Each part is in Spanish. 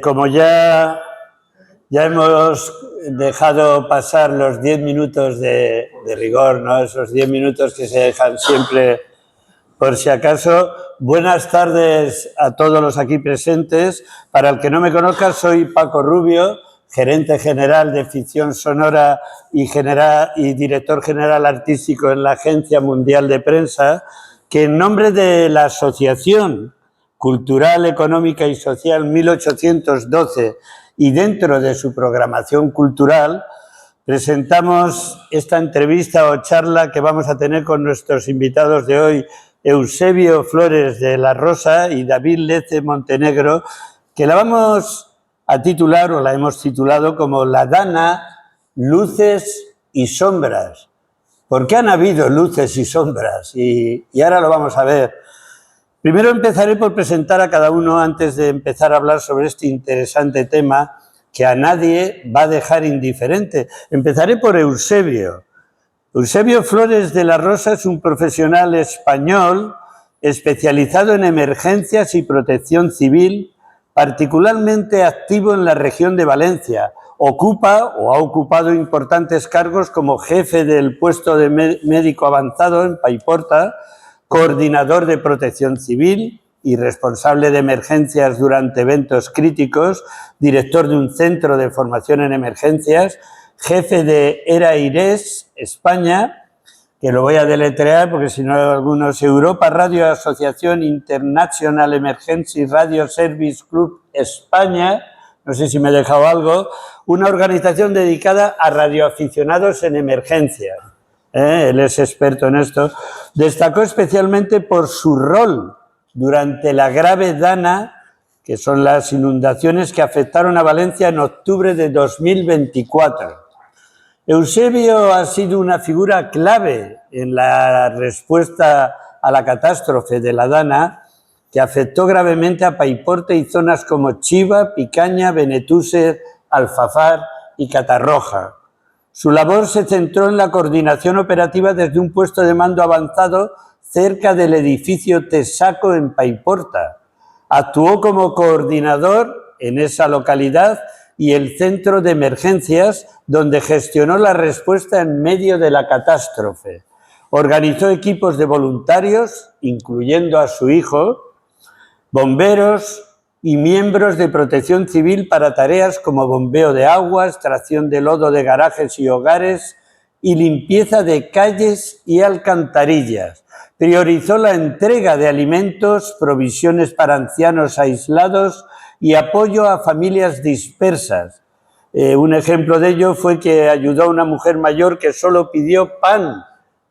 Como ya hemos dejado pasar los 10 minutos de rigor, ¿no? Esos 10 minutos que se dejan siempre por si acaso. Buenas tardes a todos los aquí presentes. Para el que no me conozca, soy Paco Rubio, gerente general de ficción sonora y director general artístico en la Agencia Mundial de Prensa, que en nombre de la Asociación Cultural, Económica y Social 1812 y dentro de su programación cultural, presentamos esta entrevista o charla que vamos a tener con nuestros invitados de hoy, Eusebio Flores de la Rosa y David Leze Montenegro, que la vamos a titular o la hemos titulado como La Dana, luces y sombras. ¿Por qué han habido luces y sombras? Y ahora lo vamos a ver. Primero empezaré por presentar a cada uno antes de empezar a hablar sobre este interesante tema que a nadie va a dejar indiferente. Empezaré por Eusebio. Eusebio Flores de la Rosa es un profesional español especializado en emergencias y protección civil, particularmente activo en la región de Valencia. Ocupa o ha ocupado importantes cargos como jefe del puesto de médico avanzado en Paiporta, coordinador de protección civil y responsable de emergencias durante eventos críticos, director de un centro de formación en emergencias, jefe de ERA-IRES España, que lo voy a deletrear porque si no algunos, Europa Radio Asociación International Emergency Radio Service Club España, no sé si me he dejado algo, una organización dedicada a radioaficionados en emergencias. Él es experto en esto. Destacó especialmente por su rol durante la grave Dana, que son las inundaciones que afectaron a Valencia en octubre de 2024. Eusebio ha sido una figura clave en la respuesta a la catástrofe de la Dana, que afectó gravemente a Paiporta y zonas como Chiva, Picaña, Benetúser, Alfafar y Catarroja. Su labor se centró en la coordinación operativa desde un puesto de mando avanzado cerca del edificio Tesaco en Paiporta. Actuó como coordinador en esa localidad y el centro de emergencias, donde gestionó la respuesta en medio de la catástrofe. Organizó equipos de voluntarios, incluyendo a su hijo, bomberos y miembros de protección civil para tareas como bombeo de agua, extracción de lodo de garajes y hogares y limpieza de calles y alcantarillas. Priorizó la entrega de alimentos, provisiones para ancianos aislados y apoyo a familias dispersas. Un ejemplo de ello fue que ayudó a una mujer mayor que solo pidió pan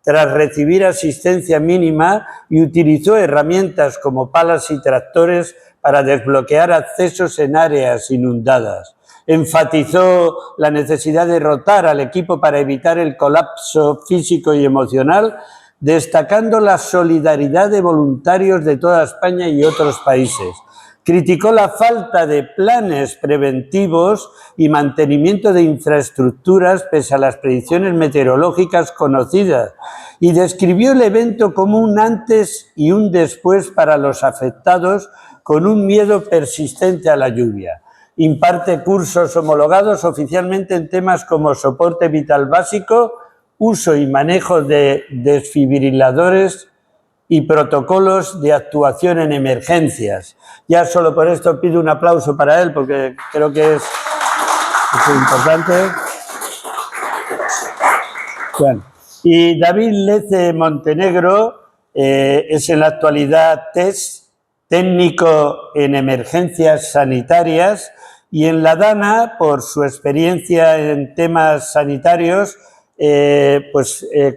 tras recibir asistencia mínima y utilizó herramientas como palas y tractores para desbloquear accesos en áreas inundadas. Enfatizó la necesidad de rotar al equipo para evitar el colapso físico y emocional, destacando la solidaridad de voluntarios de toda España y otros países. Criticó la falta de planes preventivos y mantenimiento de infraestructuras pese a las predicciones meteorológicas conocidas y describió el evento como un antes y un después para los afectados con un miedo persistente a la lluvia. Imparte cursos homologados oficialmente en temas como soporte vital básico, uso y manejo de desfibriladores y protocolos de actuación en emergencias. Ya solo por esto pido un aplauso para él, porque creo que es importante. Bueno, y David Leze Montenegro es en la actualidad técnico en emergencias sanitarias y en la Dana, por su experiencia en temas sanitarios,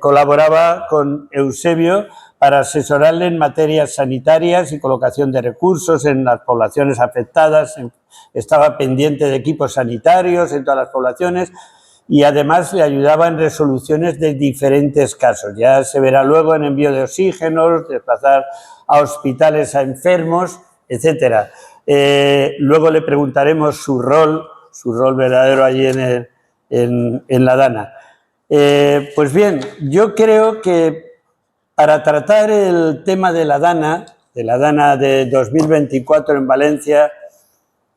colaboraba con Eusebio para asesorarle en materias sanitarias y colocación de recursos en las poblaciones afectadas. Estaba pendiente de equipos sanitarios en todas las poblaciones y además le ayudaba en resoluciones de diferentes casos. Ya se verá luego en envío de oxígenos, desplazar a hospitales a enfermos, etcétera. Luego le preguntaremos su rol verdadero allí en la Dana. Pues bien, yo creo que para tratar el tema de la Dana de 2024 en Valencia,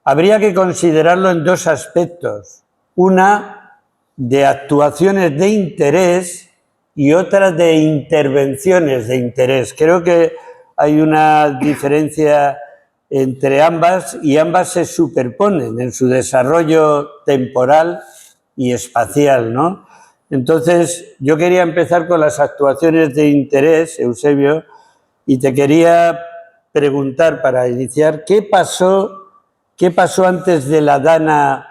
habría que considerarlo en dos aspectos. Una de actuaciones de interés y otra de intervenciones de interés. Creo que hay una diferencia entre ambas y ambas se superponen en su desarrollo temporal y espacial, ¿no? Entonces, yo quería empezar con las actuaciones de interés, Eusebio, y te quería preguntar para iniciar, ¿qué pasó antes de la DANA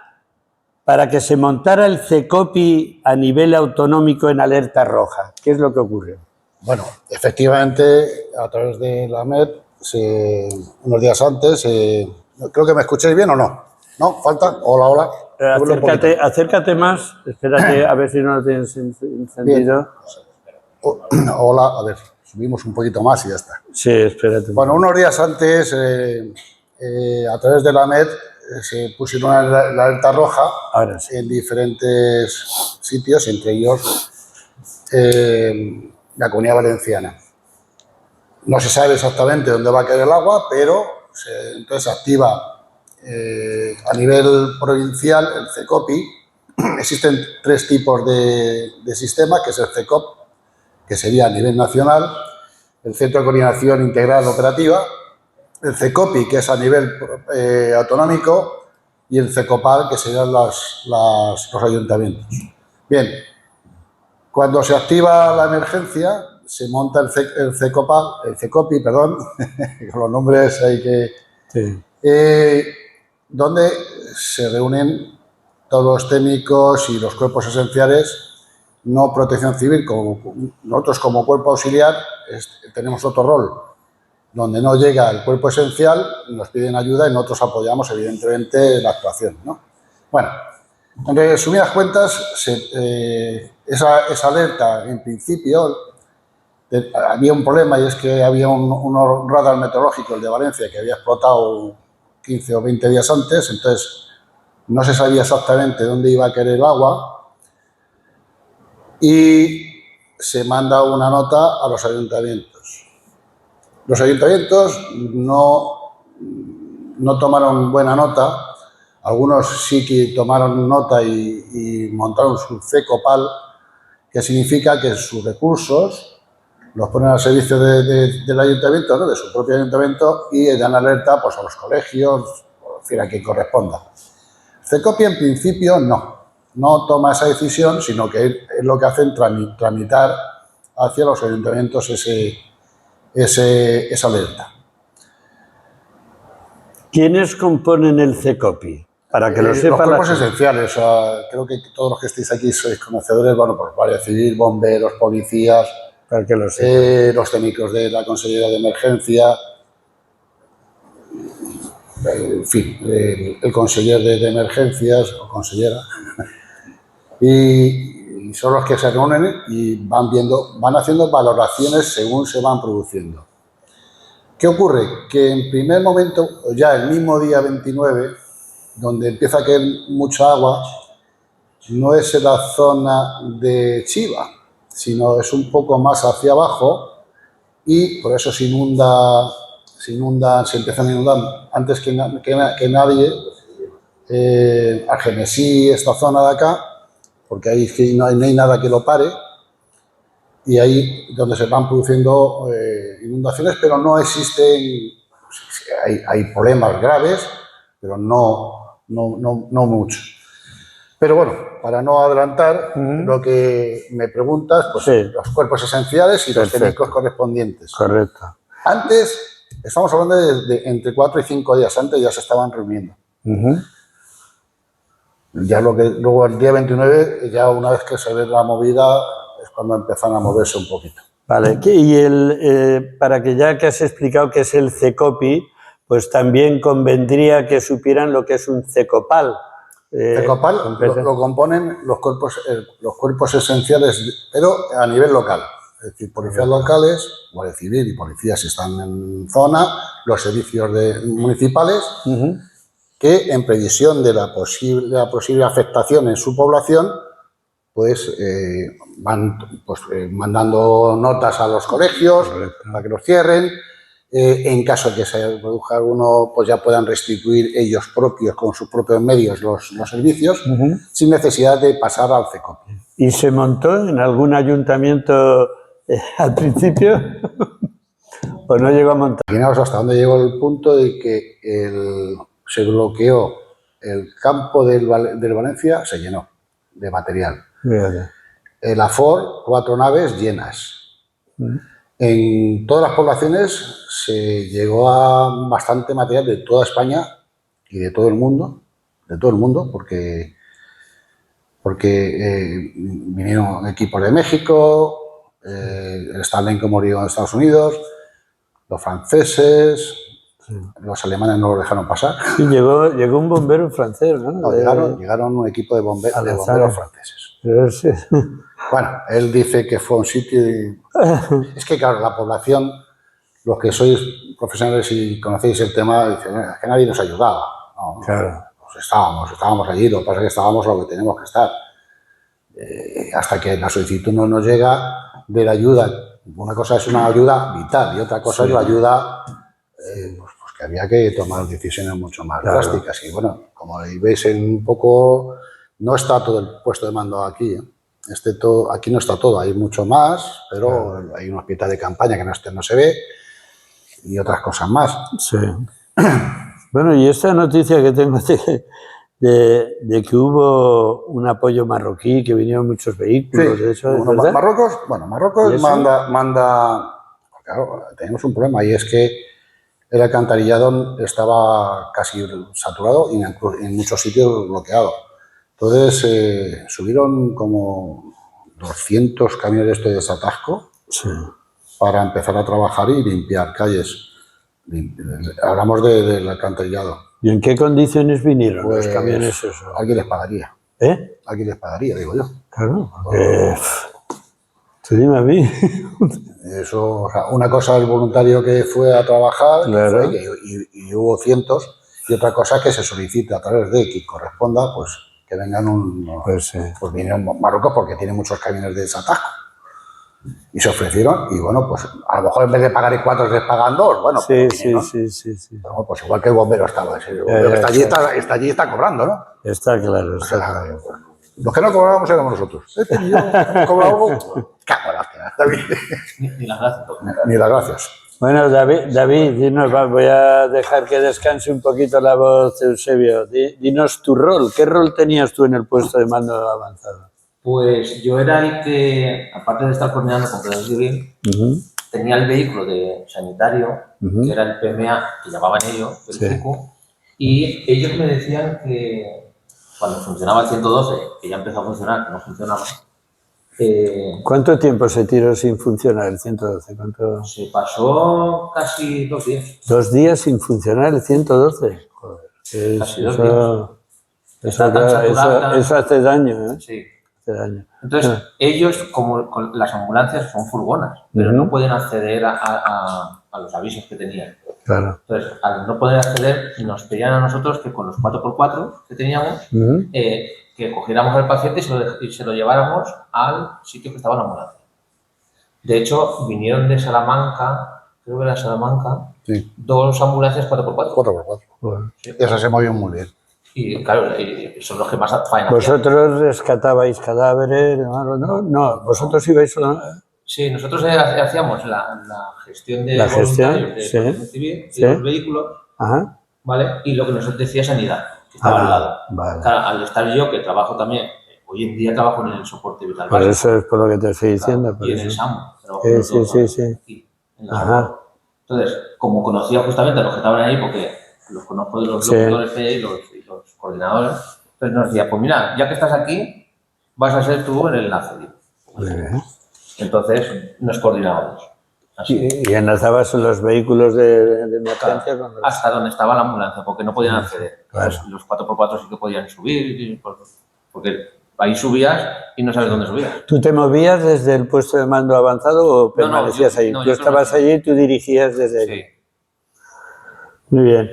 para que se montara el CECOPI a nivel autonómico en alerta roja? ¿Qué es lo que ocurrió? Bueno, efectivamente, a través de la MED, unos días antes, creo que me escuchéis bien o no. ¿No? ¿Falta? Hola, hola. Acércate más, espérate a ver si no lo tienes encendido. Hola, a ver, subimos un poquito más y ya está. Sí, espérate. Bueno, unos días antes, a través de la MED, se pusieron la alerta roja en diferentes sitios, entre ellos la Comunidad Valenciana. No se sabe exactamente dónde va a caer el agua, pero entonces se activa a nivel provincial el CECOPI. Existen tres tipos de sistema, que es el CECOP, que sería a nivel nacional, el Centro de Coordinación Integral Operativa, el CECOPI, que es a nivel autonómico, y el CECOPAL, que serían los ayuntamientos. Bien, cuando se activa la emergencia, se monta el CECOPI, perdón, con los nombres hay que... Sí. Donde se reúnen todos los técnicos y los cuerpos esenciales, no Protección Civil, nosotros como cuerpo auxiliar tenemos otro rol, donde no llega el cuerpo esencial, nos piden ayuda y nosotros apoyamos evidentemente la actuación, ¿no? Bueno, en resumidas cuentas, esa alerta, en principio, había un problema, y es que había un radar meteorológico, el de Valencia, que había explotado 15 o 20 días antes, entonces no se sabía exactamente dónde iba a caer el agua y se manda una nota a los ayuntamientos. Los ayuntamientos no tomaron buena nota, algunos sí que tomaron nota y montaron su CECOPAL, que significa que sus recursos los ponen al servicio del ayuntamiento, ¿no? De su propio ayuntamiento, y dan alerta pues, a los colegios, en fin, a quien corresponda. CECOPI en principio no toma esa decisión, sino que es lo que hacen tramitar hacia los ayuntamientos esa alerta. ¿Quiénes componen el CECOPI? Para que lo sepan. Los cuerpos esenciales, o sea, creo que todos los que estéis aquí sois conocedores, bueno, pues Guardia Civil, bomberos, policías, para que los técnicos de la Consellería de Emergencia, en fin, el conseller de Emergencias o consellera, y son los que se reúnen y van haciendo valoraciones según se van produciendo. ¿Qué ocurre? Que en primer momento, ya el mismo día 29, donde empieza a caer mucha agua, no es en la zona de Chiva, sino es un poco más hacia abajo, y por eso se empiezan a inundar antes que nadie Algemesí, esta zona de acá, porque ahí no hay nada que lo pare, y ahí donde se van produciendo inundaciones, pero no existen, hay problemas graves, pero no mucho. Pero bueno, para no adelantar lo que me preguntas, pues sí, los cuerpos esenciales y los técnicos correspondientes. Correcto. Antes, estamos hablando de entre 4 y 5 días antes, ya se estaban reuniendo. Ya luego el día 29, ya una vez que se ve la movida, es cuando empiezan a moverse un poquito. Vale, y para que ya que has explicado qué es el CECOPI, pues también convendría que supieran lo que es un CECOPAL. CECOPAL lo componen los cuerpos esenciales, pero a nivel local. Es decir, policías locales, Guardia Civil y policías si están en zona, los servicios municipales, que en previsión de la posible afectación en su población, pues van mandando notas a los colegios para que los cierren, En caso de que se produzca alguno, pues ya puedan restituir ellos propios, con sus propios medios, los servicios, sin necesidad de pasar al CECOPI. ¿Y se montó en algún ayuntamiento al principio? ¿O no llegó a montar? Imaginaos hasta dónde llegó el punto de que se bloqueó el campo del Valencia, se llenó de material. Fíjate. El Afor, 4 naves llenas. En todas las poblaciones se llegó a bastante material de toda España y de todo el mundo, porque vinieron equipos de México, el Starlink como murió en Estados Unidos, los franceses, los alemanes no lo dejaron pasar. Sí, llegó un bombero francés, ¿no? No, llegaron un equipo de bomberos franceses. Sí. Bueno, él dice que fue un sitio y... Es que, claro, la población, los que sois profesionales y conocéis el tema, dicen, es que nadie nos ayudaba. No, Claro. Pues estábamos allí, lo que pasa es que estábamos lo que tenemos que estar. Hasta que la solicitud no nos llega de la ayuda. Una cosa es una ayuda vital y otra cosa es la ayuda pues que había que tomar decisiones mucho más drásticas. Y bueno, como veis un poco, no está todo el puesto de mando aquí. Aquí no está todo, hay mucho más, pero hay un hospital de campaña que no se ve y otras cosas más. Sí. Bueno, y esta noticia que tengo de que hubo un apoyo marroquí, que vinieron muchos vehículos, Sí, de eso, ¿es bueno, verdad? Marruecos manda... Claro, tenemos un problema y es que el alcantarillado estaba casi saturado y en muchos sitios bloqueado. Entonces subieron como 200 camiones de estos de desatasco para empezar a trabajar y limpiar calles. Hablamos del alcantarillado. ¿Y en qué condiciones vinieron Pues, los camiones esos? Alguien les pagaría. Alguien les pagaría, digo yo. Claro, porque... Tú dime a mí. Eso, o sea, una cosa es el voluntario que fue a trabajar y hubo cientos, y otra cosa es que se solicita a través de quien corresponda, pues que vengan pues vinieron Marruecos porque tiene muchos camiones de desatasco. Y se ofrecieron, y bueno, pues a lo mejor en vez de pagar 4 les pagan 2. Bueno, sí. Bueno, pues igual que el bombero estaba. El bombero que está allí está cobrando, ¿no? Está claro, está claro. Los que no cobrábamos éramos nosotros. Yo cobro algo. Cago en la hostia, David. Ni las gracias. Ni las gracias. Bueno, David, dinos, voy a dejar que descanse un poquito la voz de Eusebio. Dinos tu rol. ¿Qué rol tenías tú en el puesto de mando avanzado? Pues yo era el que, aparte de estar coordinando con Protección Civil, tenía el vehículo de sanitario, que era el PMA, que llamaban ellos, el CICU, y ellos me decían que cuando funcionaba el 112, que ya empezó a funcionar, que no funcionaba. ¿Cuánto tiempo se tiró sin funcionar el 112? Se pasó casi 2 días. 2 días sin funcionar el 112. Joder, casi 2 días. Eso hace daño, ¿eh? Sí. Hace daño. Entonces, ellos, como las ambulancias son furgonas, pero no pueden acceder a los avisos que tenían. Claro. Entonces, al no poder acceder, nos pedían a nosotros que con los 4x4 que teníamos, que cogiéramos al paciente y se lo lleváramos al sitio que estaba la ambulancia. De hecho, vinieron de Salamanca, creo que era Salamanca, 2 ambulancias 4x4. 4x4. Bueno. Sí. Esas se movieron muy bien. Y claro, son los que más faena hacían. ¿Vosotros rescatabais cadáveres? No, vosotros ibais solo... Sí, nosotros hacíamos la gestión de voluntarios de Protección Civil y los vehículos, ¿vale? Y lo que nos decía Sanidad, que estaba al lado. Vale. Claro, al estar yo, que trabajo también, hoy en día trabajo en el soporte vital Por básico. eso es por lo que te estoy diciendo. Y en el SAMU. Sí. Aquí, en la Entonces, como conocía justamente a los que estaban ahí, porque los conozco de los locutores y los coordinadores, entonces nos decía, pues mira, ya que estás aquí, vas a ser tú el enlace. Entonces, nos coordinábamos. Así. ¿Y enlazabas los vehículos de emergencia? Claro, hasta donde estaba la ambulancia, porque no podían acceder. Claro. Los 4x4 sí que podían subir, porque ahí subías y no sabes dónde subías. ¿Tú te movías desde el puesto de mando avanzado o permanecías allí? Tú estabas allí y tú dirigías desde allí. Muy bien.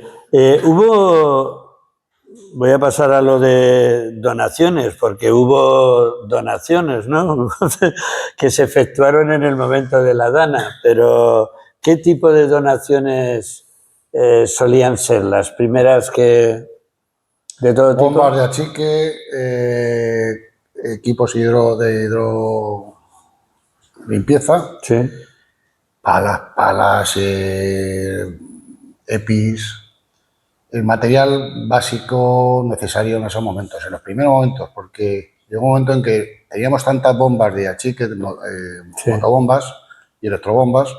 Voy a pasar a lo de donaciones, porque hubo donaciones, ¿no? que se efectuaron en el momento de la dana, pero ¿qué tipo de donaciones solían ser? Las primeras que... ¿De todo tipo? Bombas de achique, equipos de limpieza, Sí. palas, EPIs, el material básico necesario en esos momentos, en los primeros momentos, porque llegó un momento en que teníamos tantas bombas de achique, Sí. motobombas y electrobombas,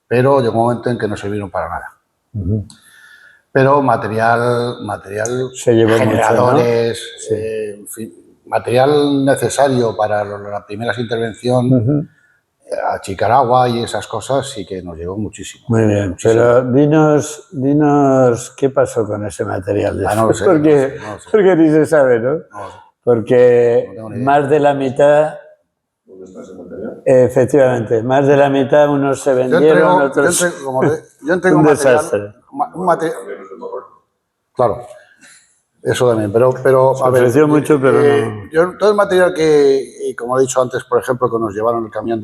pero llegó un momento en que no sirvieron para nada. Pero material Se llevó mucho, ¿no? generadores, Sí. en fin, material necesario para la primera intervención, achicar agua y esas cosas sí que nos llevó muchísimo. Muy bien, muchísimo. pero dinos qué pasó con ese material después, No lo sé, porque, no lo sé. porque ni se sabe, ¿no? No lo sé. Porque No tengo ni idea. más de la mitad, efectivamente, más de la mitad unos se vendieron, otros... Yo entrego un material, desastre. claro, eso también, pero Se ofreció mucho, pero no... yo, todo el material que, como he dicho antes, por ejemplo, que nos llevaron el camión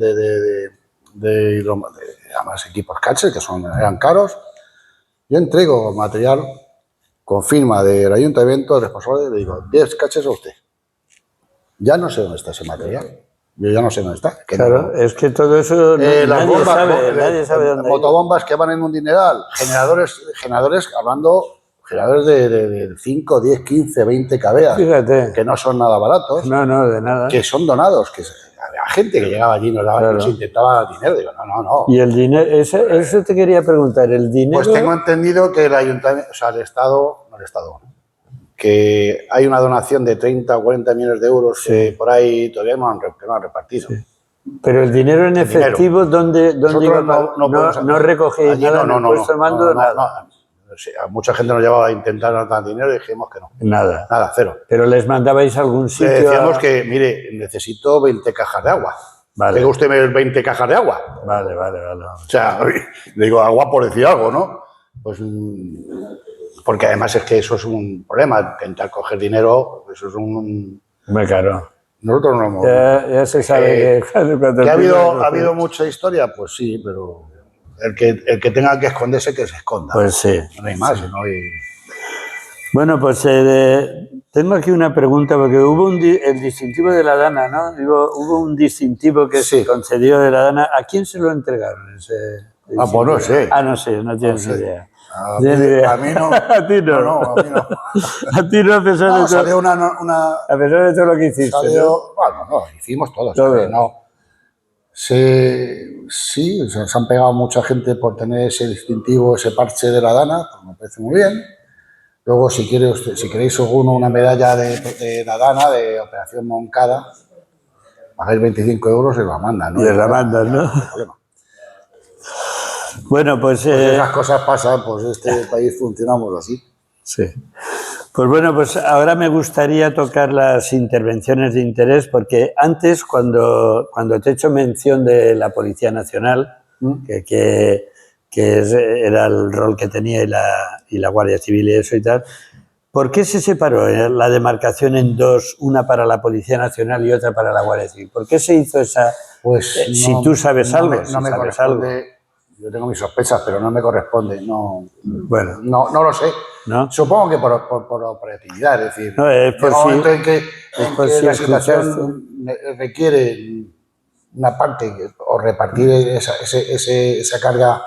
además equipos Catcher, que eran caros, yo entrego material con firma del ayuntamiento, responsable, le digo, 10 Catchers a usted. Ya no sé dónde está ese material. Yo ya no sé dónde está. Claro, es que todo eso las nadie bombas, sabe dónde ha ido. motobombas que van en un dineral, generadores de 5, 10, 15, 20 kVA, Fíjate. que no son nada baratos, No, de nada. que son donados, que había gente que llegaba allí y nos daba, Claro. nos intentaba dinero. Digo, no. Y el dinero, eso te quería preguntar, el dinero... Pues tengo entendido que el ayuntamiento, o sea, que hay una donación de 30 o 40 millones de euros que por ahí todavía no han repartido. Sí. Pero el dinero en efectivo, ¿dónde iba? No recogéis nada en el puesto de mando, nada. Sí, a mucha gente nos llevaba a intentar dar dinero y dijimos que no. Nada, cero. Pero les mandabais a algún sitio. Le decíamos que, mire, necesito 20 cajas de agua. Vale. ¿Tenga usted 20 cajas de agua? Vale. O sea, le digo agua por decir algo, ¿no? Pues porque además es que eso es un problema, intentar coger dinero, eso es un... Muy caro. Nosotros no hemos... Ya se sabe que ha habido mucha historia, pues sí, pero el que tenga que esconderse, que se esconda. Pues sí. No hay más, sí. ¿no? Bueno, pues tengo aquí una pregunta, porque hubo el distintivo de la Dana, ¿no? Hubo un distintivo que se concedió de la Dana. ¿A quién se lo entregaron ese distintivo? Pues no sé. No sé, no tienes ni idea. A mí no. A ti no. No, a mí no. A ti no, a pesar de todo. Salió A pesar de todo lo que hiciste. Bueno, no, hicimos todos. No. Sí, se han pegado mucha gente por tener ese distintivo, ese parche de la Dana, pues me parece muy bien. Luego, si queréis una medalla de la Dana, de Operación Moncada, pagáis 25 euros y la mandan, ¿no? Y la mandan, ¿no? No hay problema. Bueno, pues esas cosas pasan, pues este país funcionamos así. Sí. Pues bueno, pues ahora me gustaría tocar las intervenciones de interés, porque antes, cuando te he hecho mención de la Policía Nacional, que era el rol que tenía y la Guardia Civil y eso y tal, ¿por qué se separó la demarcación en dos, una para la Policía Nacional y otra para la Guardia Civil? ¿Por qué se hizo esa...? Pues si tú sabes algo, no me corresponde. Yo tengo mis sospechas, pero no me corresponde. No lo sé. ¿No? Supongo que por operatividad, es decir, no, es por llega un momento en que si la situación requiere una parte o repartir esa carga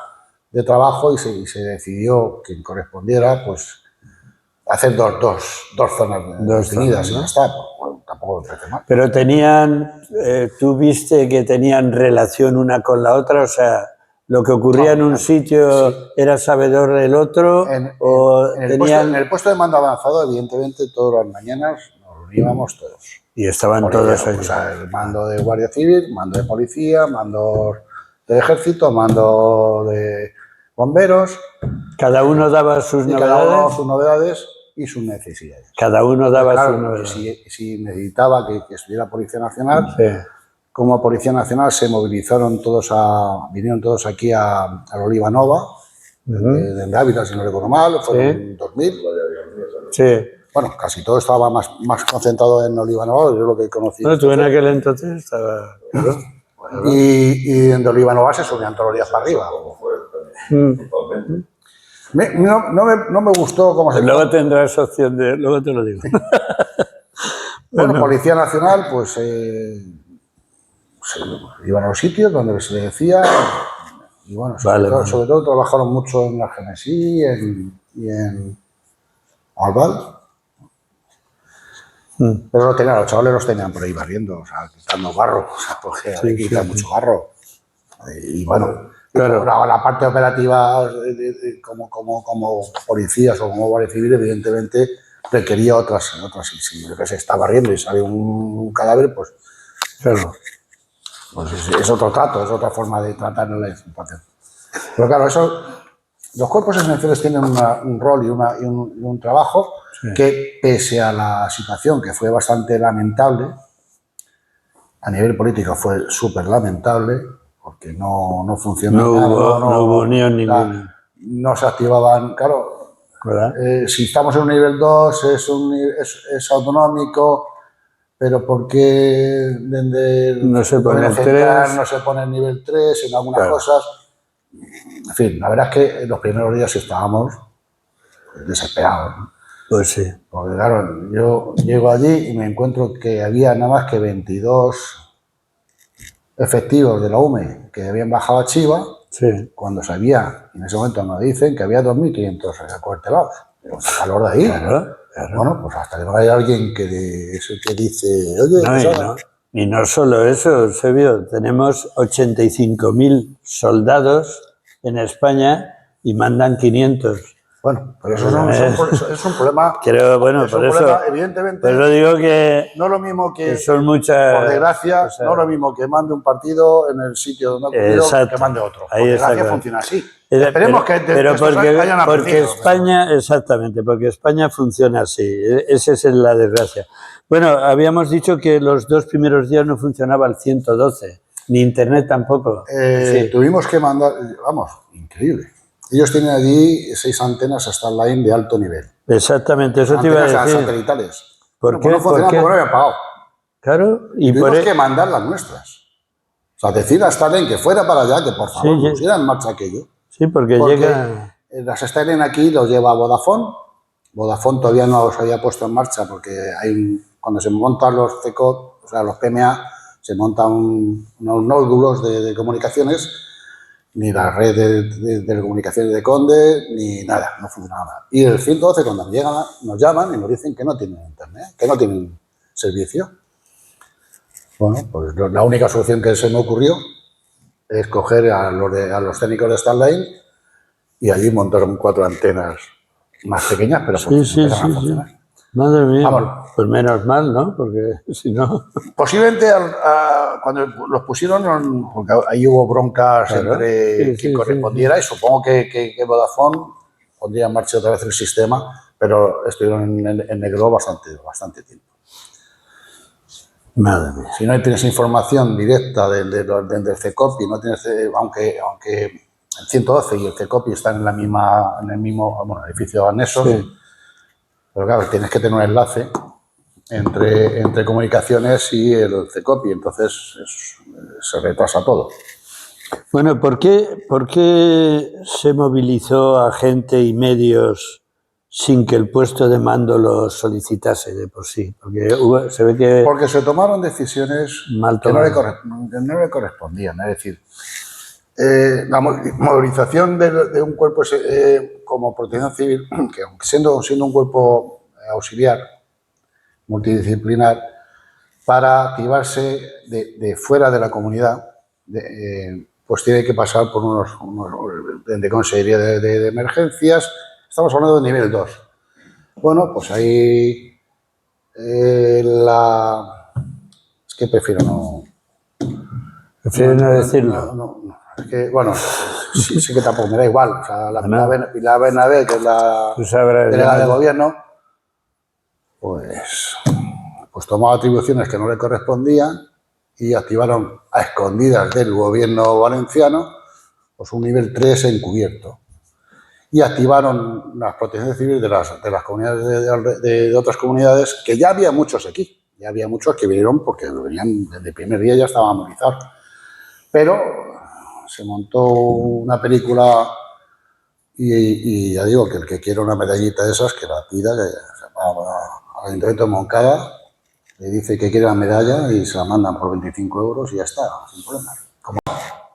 de trabajo y se decidió que correspondiera, pues hacer dos zonas definidas, ¿no? Y ya está. Bueno, tampoco me parece mal. Pero ¿tú viste que tenían relación una con la otra? O sea, ¿lo que ocurría en un sitio era sabedor del otro? En el puesto de mando avanzado, evidentemente, todas las mañanas nos reuníamos todos. Y estaban todos ahí. O sea, el mando de Guardia Civil, mando de policía, mando de ejército, mando de bomberos. Cada uno daba sus novedades. Cada uno sus novedades y sus necesidades. Cada uno daba sus novedades. Si necesitaba que estuviera Policía Nacional, como Policía Nacional se movilizaron vinieron todos aquí a Olivanova, de Ávila, si no recuerdo mal, fue en 2000. Sí. Bueno, casi todo estaba más concentrado en Olivanova, yo lo que conocí. No, tú en aquel entonces estaba... Y en Olivanova se subían todos los días para arriba. No me gustó cómo se... Luego tendrás opción de... Luego te lo digo. Bueno, Policía Nacional, pues iban a los sitios donde se le decía, y bueno, sobre todo trabajaron mucho en la Genesí y en Albal. Pero los chavales los tenían por ahí barriendo, o sea, quitando barro, o sea, porque hay que quitar mucho barro. Y bueno, claro, la parte operativa como policías o como guardia civil, evidentemente requería otras. Si se está barriendo y sale un cadáver, pues claro, pues es otro trato, es otra forma de tratar la información. Pero claro, los cuerpos esenciales tienen un rol y un trabajo que, pese a la situación que fue bastante lamentable, a nivel político fue súper lamentable, porque no funcionaba. No hubo unión ninguna. No se activaban, claro. Si estamos en un nivel 2 es autonómico, pero ¿por qué no se pone el 3? No se pone el nivel 3 en algunas cosas? En fin, la verdad es que en los primeros días estábamos desesperados, ¿no? Pues sí. Porque claro, yo llego allí y me encuentro que había nada más que 22 efectivos de la UME que habían bajado a Chiva, cuando sabía, en ese momento nos dicen que había 2.500 acuartelados. Pero calor de ahí. Claro. Bueno, pues hasta que no haya alguien que dice, oye, y no solo eso, Eusebio, tenemos 85.000 soldados en España y mandan 500. Bueno, pero eso es un problema. Creo, bueno, por eso, problema, evidentemente. Pero digo que no es lo mismo que son muchas. Por desgracia, no es lo mismo que mande un partido en el sitio donde ha ocurrido que mande otro. Por desgracia funciona así. Esperemos que porque España, exactamente, porque España funciona así. Esa es la desgracia. Bueno, habíamos dicho que los 2 primeros días no funcionaba el 112, ni internet tampoco. Tuvimos que mandar, vamos, increíble. Ellos tienen allí 6 antenas Starline de alto nivel. Exactamente, eso te iba a decir. Antenas satelitales. ¿Por qué? No funcionaban porque no habían pagado. Claro. Y tuvimos que mandar las nuestras. O sea, decir a Starline que fuera para allá, que por favor pusiera en marcha aquello. Sí, porque llega... Las Starline aquí los lleva Vodafone. Vodafone todavía no los había puesto en marcha porque cuando se montan los CECO, o sea, los PMA, se montan unos nódulos de comunicaciones. Ni la red de comunicaciones de Conde, ni nada, no funciona nada. Y el 112, cuando nos llaman y nos dicen que no tienen internet, que no tienen servicio. Bueno, pues la única solución que se me ocurrió es coger a los técnicos de Starline y allí montaron 4 antenas más pequeñas, pero funcionar. Madre mía, pues menos mal, ¿no? Porque si no... Posiblemente cuando los pusieron, porque ahí hubo broncas entre quien correspondiera y supongo que Vodafone pondría en marcha otra vez el sistema, pero estuvieron en negro bastante tiempo. Madre mía. Si no tienes información directa del CECOPI, no tienes, aunque el 112 y el CECOPI están en el mismo edificio anexo, pero claro, tienes que tener un enlace entre comunicaciones y el CECOPI, entonces se retrasa todo. Bueno, ¿por qué se movilizó a gente y medios sin que el puesto de mando lo solicitase de por sí? Porque se tomaron decisiones que no le correspondían. Es decir, la movilización de un cuerpo como Protección Civil, que aunque siendo un cuerpo auxiliar, multidisciplinar, para activarse de fuera de la comunidad, pues tiene que pasar por unos de consejería de emergencias. Estamos hablando de nivel 2. Bueno, pues ahí es que prefiero no... Prefiero no decirlo. No. Es que, bueno, sí que tampoco me da igual. O sea, Pilar Bernabé, que es la delegada del gobierno, pues tomó atribuciones que no le correspondían y activaron a escondidas del gobierno valenciano pues un nivel 3 encubierto. Y activaron las protecciones civiles de las comunidades de otras comunidades, que ya había muchos aquí. Ya había muchos que vinieron porque venían desde el primer día, ya estaban movilizados. Pero se montó una película Y ya digo que el que quiera una medallita de esas, que la pida, que se va al Ayuntamiento de Moncada, le dice que quiere la medalla y se la mandan por 25 euros y ya está, sin problema.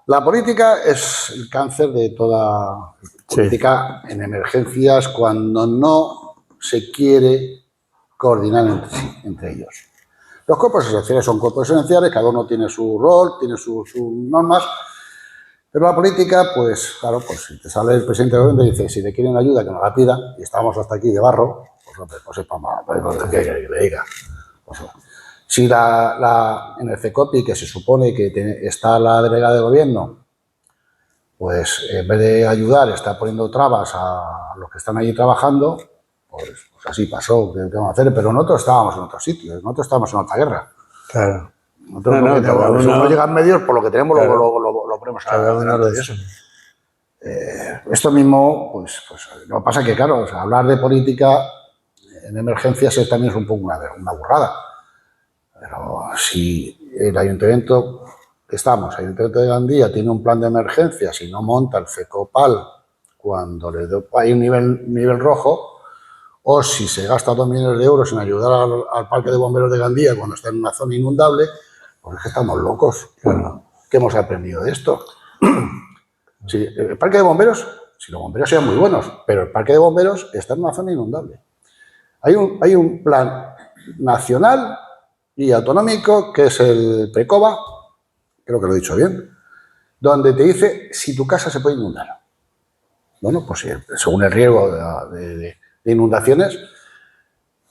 La política es el cáncer de toda política en emergencias cuando no se quiere coordinar entre ellos. Los cuerpos esenciales son cuerpos esenciales, cada uno tiene su rol, tiene sus normas, pero la política, pues claro, pues si te sale el presidente del gobierno y dice, si te quieren ayuda, que nos la pida, y estamos hasta aquí de barro, pues hombre, pues es para más, ¿qué le diga? Pues, si en el CECOPI, que se supone que está la delegada de gobierno, pues en vez de ayudar está poniendo trabas a los que están allí trabajando, pues así pasó, ¿qué vamos a hacer? Pero nosotros estábamos en otros sitios, nosotros estábamos en otra guerra. Claro. Nosotros no llegan medios, por lo que tenemos claro, lo ponemos cada uno lo dice. Esto mismo, pues lo que pasa es que, claro, o sea, hablar de política en emergencias también es un poco una burrada. Pero si el ayuntamiento de Gandía tiene un plan de emergencias y no monta el FECOPAL cuando hay un nivel rojo, o si se gasta 2 millones de euros en ayudar al Parque de Bomberos de Gandía cuando está en una zona inundable, pues es que estamos locos. Bueno, ¿qué hemos aprendido de esto? Sí, el Parque de Bomberos, si los bomberos sean muy buenos, pero el Parque de Bomberos está en una zona inundable. Hay un plan nacional y autonómico, que es el PRECOVA, creo que lo he dicho bien, donde te dice si tu casa se puede inundar. Bueno, pues según el riesgo de inundaciones,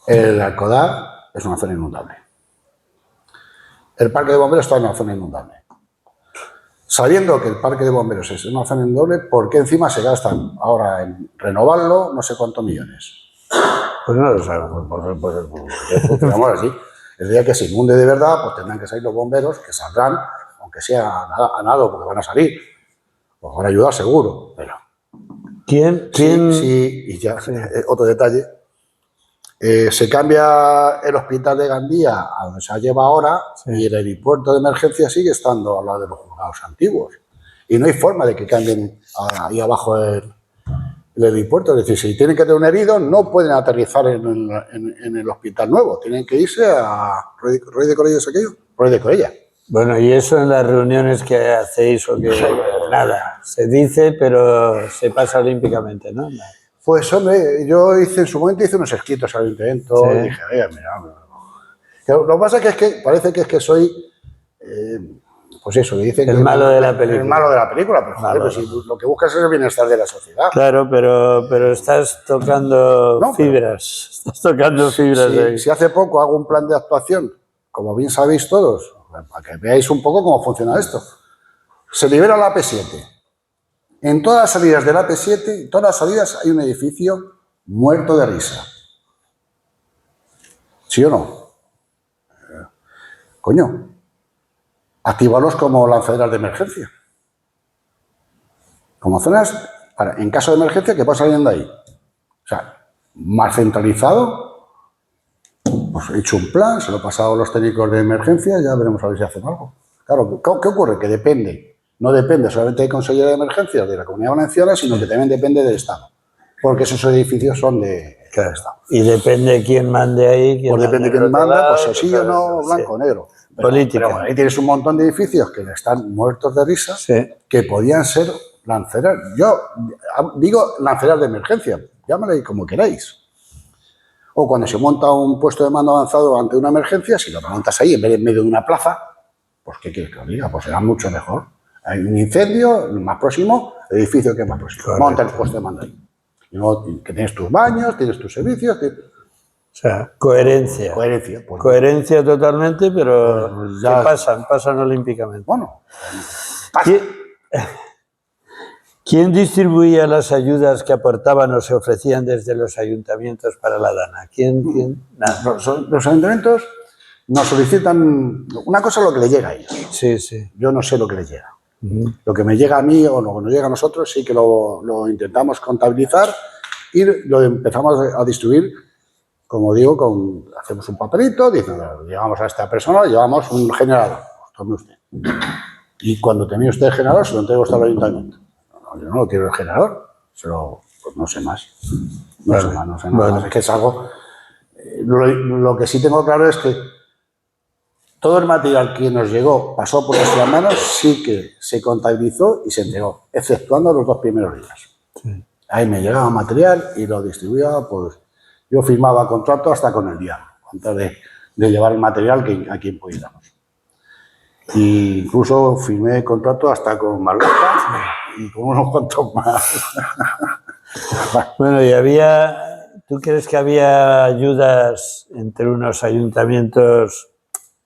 el Alcodá es una zona inundable. El Parque de Bomberos está en una zona inundable. Sabiendo que el Parque de Bomberos es una zona inundable, ¿por qué encima se gastan ahora en renovarlo no sé cuántos millones? Pues no lo sabemos. Funcionamos así. El día que se inunde de verdad, pues tendrán que salir los bomberos, que saldrán, aunque sea a nado, porque van a salir. Pues van a ayudar seguro, pero... ¿Quién? Sí, y ya, otro detalle. Se cambia el hospital de Gandía a donde se lleva ahora, sí, y el aeropuerto de emergencia sigue estando al lado de los juzgados antiguos. Y no hay forma de que cambien ahí abajo el aeropuerto. Es decir, si tienen que tener un herido, no pueden aterrizar en el hospital nuevo. Tienen que irse a Roy de Corella, ¿es aquello? Roy de Corella. Bueno, y eso en las reuniones que hacéis o que nada, se dice, pero se pasa olímpicamente, ¿no? Pues hombre, yo en su momento hice unos escritos al ayuntamiento, sí, y dije, oye, mira, lo que pasa es que parece que soy, pues eso, que dicen el que malo de la película. El malo de la película, pero joder, pues si lo que buscas es el bienestar de la sociedad. Claro, pero estás tocando fibras, estás tocando fibras de ahí. Si hace poco hago un plan de actuación, como bien sabéis todos, para que veáis un poco cómo funciona esto. Se libera la AP7. En todas las salidas de la AP7, en todas las salidas hay un edificio muerto de risa. ¿Sí o no? Coño, actívalos como lanzaderas de emergencia. Como zonas, en caso de emergencia, ¿qué pasa saliendo ahí? O sea, más centralizado, pues he hecho un plan, se lo he pasado a los técnicos de emergencia, ya veremos a ver si hacen algo. Claro, ¿qué ocurre? Que depende. No depende solamente del Consejo de Emergencias de la Comunidad Valenciana, sino que también depende del Estado. Porque esos edificios son de cada Estado. Y depende quién mande ahí. Pues depende quién manda, pues sí o no, blanco o negro. Política. Pero ahí tienes un montón de edificios que están muertos de risa, sí, que podían ser lanceras. Yo digo lanceras de emergencia, llámale como queráis. O cuando se monta un puesto de mando avanzado ante una emergencia, si lo montas ahí en vez de en medio de una plaza, pues ¿qué quieres que lo diga? Pues será mucho mejor. Hay un incendio, el más próximo, el edificio que es más próximo. Correcto. Monta el puesto de mando ahí. Y luego, que tienes tus baños, tienes tus servicios. O sea, coherencia. Coherencia. Pues, coherencia totalmente, pero pues ya pasan olímpicamente. Bueno, ¿Quién distribuía las ayudas que aportaban o se ofrecían desde los ayuntamientos para la Dana? ¿Quién? Nada. Los ayuntamientos nos solicitan una cosa, lo que le llega a ellos. Sí, sí. Yo no sé lo que les llega. Lo que me llega a mí o lo que nos llega a nosotros sí que lo intentamos contabilizar y lo empezamos a distribuir, como digo, hacemos un papelito, diciendo, llevamos a esta persona, llevamos un generador, tome usted. Y cuando termine usted el generador, se lo entrega usted al ayuntamiento. No, yo no lo quiero el generador. pues no sé más. No sé Vale. más, no sé nada Vale. más. Es que es algo... Lo que sí tengo claro es que todo el material que nos llegó, pasó por nuestras manos, sí que se contabilizó y se entregó, exceptuando los 2 primeros días. Sí. Ahí me llegaba material y lo distribuía, pues yo firmaba contrato hasta con el diablo, antes de llevar el material a quien pudiéramos. Y incluso firmé contrato hasta con Marlaska y con unos cuantos más. Bueno, ¿tú crees que había ayudas entre unos ayuntamientos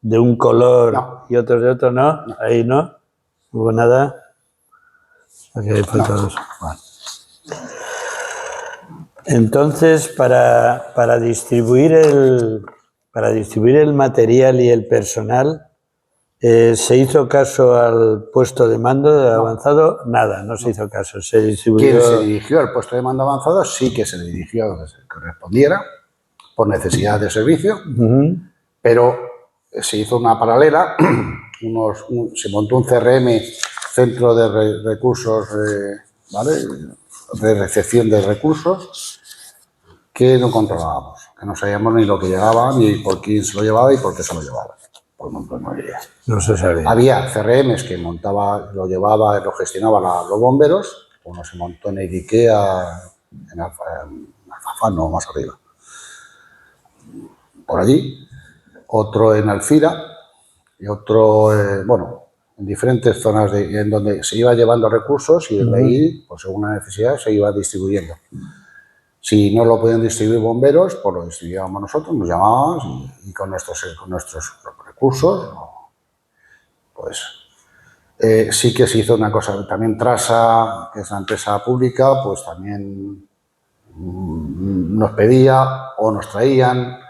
de un color No. y otros de otro? ¿No? Ahí no hubo nada. Aquí hay fotos. Bueno, Entonces, para distribuir el material y el personal, ¿se hizo caso al puesto de mando de avanzado? Nada, no se hizo caso. Se distribuyó. quien se dirigió al puesto de mando avanzado sí que se le dirigió donde se correspondiera, por necesidad de servicio, pero se hizo una paralela, se montó un CRM, Centro de Recursos, ¿vale? De recepción de recursos, que no controlábamos, que no sabíamos ni lo que llegaba, ni por quién se lo llevaba y por qué se lo llevaba. Pues no había. No se sabía. Había CRMs que lo gestionaban los bomberos, uno se montó en Ikea, en Alfafán, no, más arriba, por allí, otro en Alfira y otro, en diferentes zonas en donde se iba llevando recursos y desde ahí, pues según la necesidad, se iba distribuyendo. Si no lo podían distribuir bomberos, pues lo distribuíamos nosotros, nos llamábamos y con nuestros recursos, pues sí que se hizo una cosa. También Trasa, que es una empresa pública, pues también nos pedía o nos traían.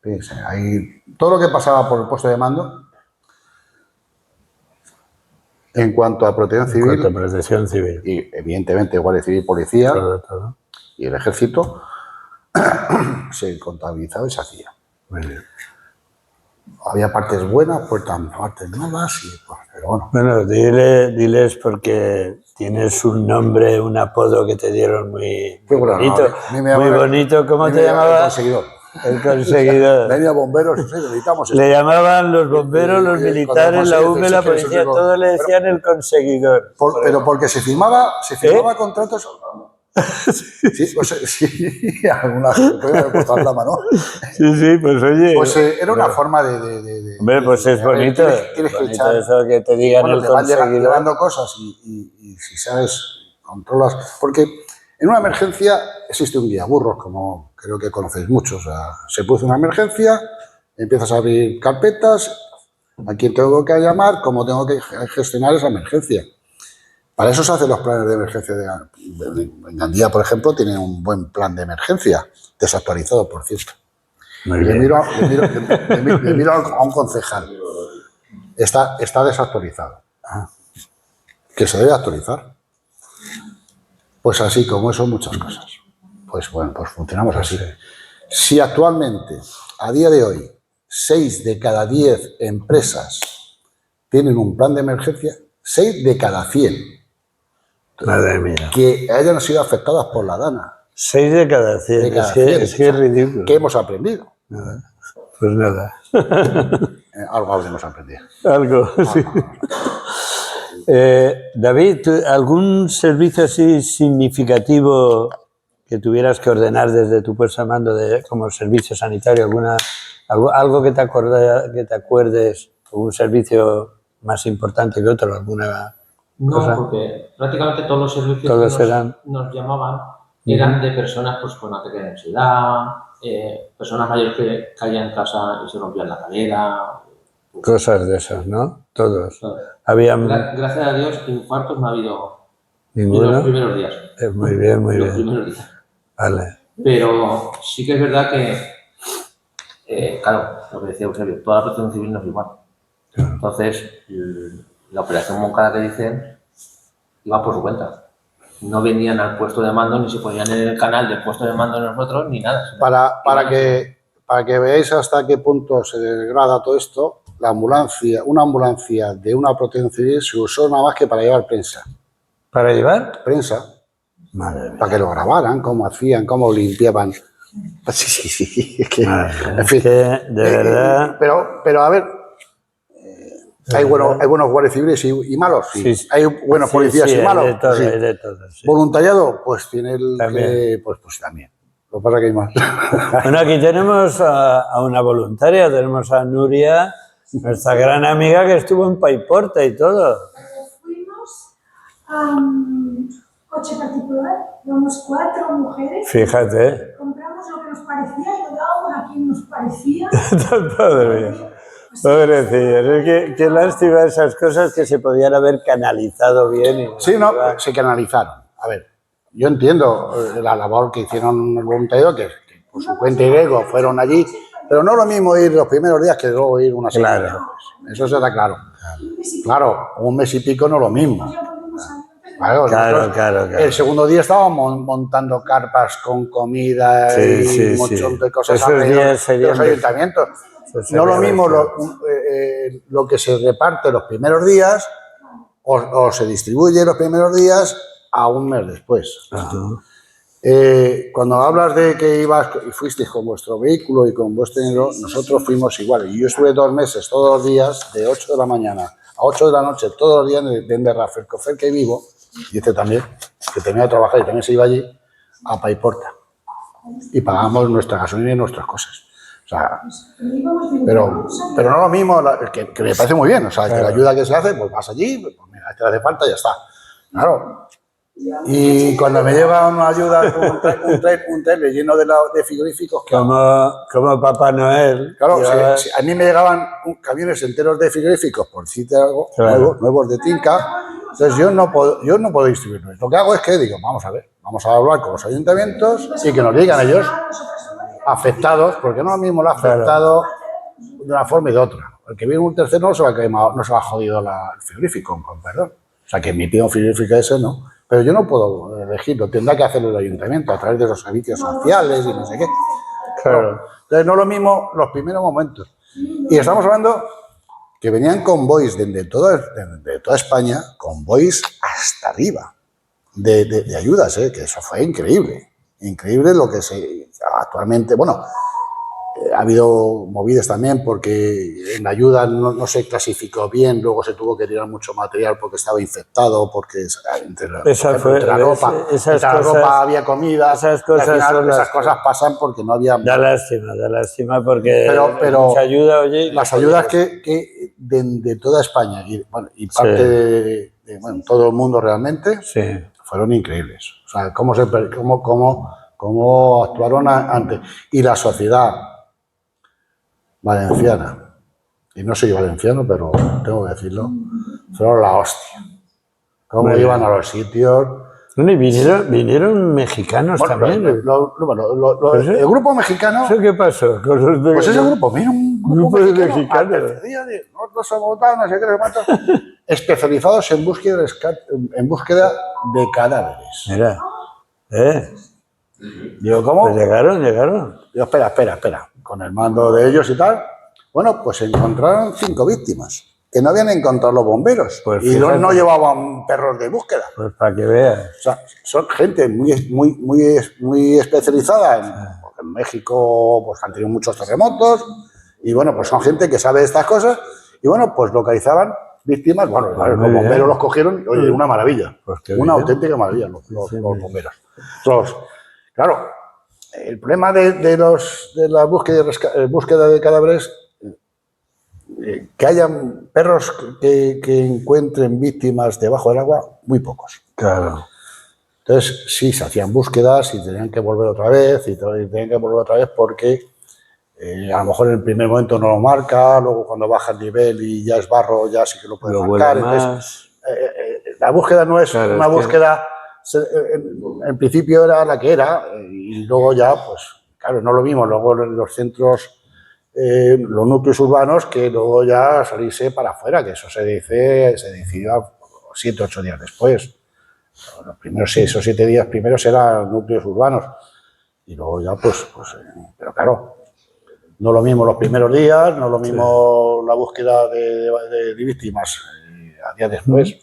Fíjense, ahí, todo lo que pasaba por el puesto de mando, en cuanto a protección civil, y evidentemente Guardia Civil, Policía todo. y el Ejército, se contabilizaba y se hacía. Muy bien. Había partes buenas, partes malas, pero bueno. Bueno, diles porque tienes un nombre, un apodo que te dieron muy bonito. Muy bonito. ¿Cómo te llamaba? El conseguidor. El conseguidor. Venía bomberos, sí, necesitamos esto. Le llamaban los bomberos, los militares, la UME, la policía, todos le decían el conseguidor. Pero porque se firmaba contratos. Sí, pues sí, alguna la mano. Sí, pues oye. Pues era una forma de hombre, pues es bonito. Tienes que bonito echar. Eso que te digan el te van conseguidor. llevando cosas y si sabes, controlas. Porque en una emergencia existe un guía burros, como creo que conocéis muchos. O sea, se produce una emergencia, empiezas a abrir carpetas, a quién tengo que llamar, cómo tengo que gestionar esa emergencia. Para eso se hacen los planes de emergencia. En Gandía, por ejemplo, tienen un buen plan de emergencia, desactualizado, por cierto. Le miro a un concejal. Está desactualizado. Que se debe actualizar. Pues así como eso, muchas cosas. Pues bueno, pues funcionamos así. Si actualmente, a día de hoy, 6 de cada 10 empresas tienen un plan de emergencia, 6 de cada 100. Madre mía. Que hayan sido afectadas por la DANA. 6 de cada 100. Es que es ridículo. ¿Qué hemos aprendido? Nada. Pues nada. Algo habremos aprendido. Algo, sí. David, ¿algún servicio así significativo que tuvieras que ordenar desde tu puesto de mando como servicio sanitario? ¿Algo que te acuerdes? ¿Un servicio más importante que otro? ¿Alguna cosa? No, porque prácticamente todos los servicios que nos llamaban eran de personas pues, con ataque de ansiedad, personas mayores que caían en casa y se rompían la cadera. Cosas de esas, ¿no? Todos. Gracias a Dios, infartos no ha habido ¿ninguno? En los primeros días. Muy bien, muy bien. Los primeros días. Vale. Pero sí que es verdad que, claro, lo que decía Eusebio, toda la protección civil no es igual. Claro. Entonces, la operación Moncada que dicen iba por su cuenta. No venían al puesto de mando, ni se ponían en el canal del puesto de mando de nosotros, ni nada. Para que veáis hasta qué punto se degrada todo esto, una ambulancia de una protección civil se usó nada más que para llevar prensa. ¿Para llevar? Prensa. Madre mía. para que lo grabaran, cómo hacían, cómo limpiaban. Sí, es que, en fin. Es que, de verdad... Pero a ver, hay buenos guardias civiles y malos, sí. Sí, Hay buenos sí, policías sí, y malos, hay de todo, sí. hay de todo, sí. Voluntariado, pues tiene el También. que, pues también. Lo que pasa es que hay más. Bueno, aquí tenemos a una voluntaria, tenemos a Nuria, nuestra gran amiga que estuvo en Paiporta y todo. Fuimos a un coche particular, íbamos 4 mujeres. Fíjate. Compramos lo que nos parecía y lo dábamos a quien nos parecía. Madre mía. Pobrecillos, es que qué lástima esas cosas que se podían haber canalizado bien. Y Sí, no, se canalizaron. A ver, yo entiendo la labor que hicieron el voluntariado, que por su cuenta y riesgo fueron allí, pero no es lo mismo ir los primeros días que luego ir una semana Claro. después. Eso será claro. Claro, un mes y pico no es lo mismo. Claro, Claro. El segundo día estábamos montando carpas con comida Sí, y sí, un montón sí. de cosas Esos alrededor días de serían los ayuntamientos. No lo mismo lo que se reparte los primeros días o se distribuye los primeros días a un mes después. Ajá. Cuando hablas de que ibas y fuisteis con vuestro vehículo y con vuestro dinero, nosotros fuimos igual. Y yo estuve 2 meses, todos los días, de 8 de la mañana a 8 de la noche, todos los días de Rafelcofer, que vivo, y este también, que tenía que trabajar y también se iba allí, a Paiporta. Y pagábamos nuestra gasolina y nuestras cosas. O sea, pero no lo mismo, que me parece muy bien. O sea, que la ayuda que se hace, pues vas allí, pues mira, te hace falta y ya está. Claro. Y cuando me llega una ayuda, un trailer lleno de frigoríficos, Como Papá Noel. claro, si a mí me llegaban camiones enteros de frigoríficos, por decirte algo, Claro. nuevos de tinca, entonces yo no puedo distribuirlos. Lo que hago es que digo, vamos a ver, vamos a hablar con los ayuntamientos y que nos digan ellos afectados, porque no es lo mismo lo afectado de una forma y de otra. El que viene un tercero no se va a quemar, no se va a jodido el frigorífico, con perdón. O sea, que mi pido un frigorífico ese no. Pero yo no puedo elegirlo, tendrá que hacerlo el ayuntamiento a través de los servicios sociales y no sé qué. Claro. Entonces no es lo mismo los primeros momentos. Y estamos hablando que venían convoys de toda España, convoys hasta arriba de ayudas, que eso fue increíble. Increíble lo que actualmente, bueno, ha habido movidas también porque en la ayuda no se clasificó bien, luego se tuvo que tirar mucho material porque estaba infectado, porque entre la ropa había comida. Esas cosas pasan porque no había... Da lástima porque pero mucha ayuda, oye. Las ayudas que de toda España y parte de todo el mundo realmente fueron increíbles. O sea, cómo actuaron antes. Y la sociedad valenciana, y no soy valenciano, pero tengo que decirlo, fueron la hostia. Cómo iban a los sitios. Bueno, y vinieron mexicanos también. El grupo mexicano... ¿Eso qué pasó? Pues ese grupo, mira, un grupo mexicano. Nosotros somos no sé qué, especializados en búsqueda de cadáveres. Mira, Digo, ¿cómo? Pues llegaron. Digo, espera. Con el mando de ellos y tal. Bueno, pues encontraron 5 víctimas que no habían encontrado los bomberos. Pues y no llevaban perros de búsqueda. Pues para que veas. O sea, son gente muy especializada. En México pues han tenido muchos terremotos. Y bueno, pues son gente que sabe de estas cosas. Y bueno, pues localizaban víctimas. Bueno, los bomberos los cogieron. Oye, una maravilla. Pues una auténtica maravilla los bomberos. Claro, el problema de la búsqueda de cadáveres, que hayan perros que encuentren víctimas debajo del agua, muy pocos. Claro. Entonces, sí, se hacían búsquedas y tenían que volver otra vez, porque a lo mejor en el primer momento no lo marca, luego cuando baja el nivel y ya es barro, ya sí que lo puede marcar. Entonces, la búsqueda no es una búsqueda... En principio era la que era y luego ya, pues claro, no lo mismo. Luego los centros, los núcleos urbanos, que luego ya salirse para afuera, que eso se decidió 7 o 8 días después. Los primeros 6 o 7 días primeros eran núcleos urbanos y luego ya pero claro, no lo mismo los primeros días, no lo mismo la búsqueda de víctimas a días después.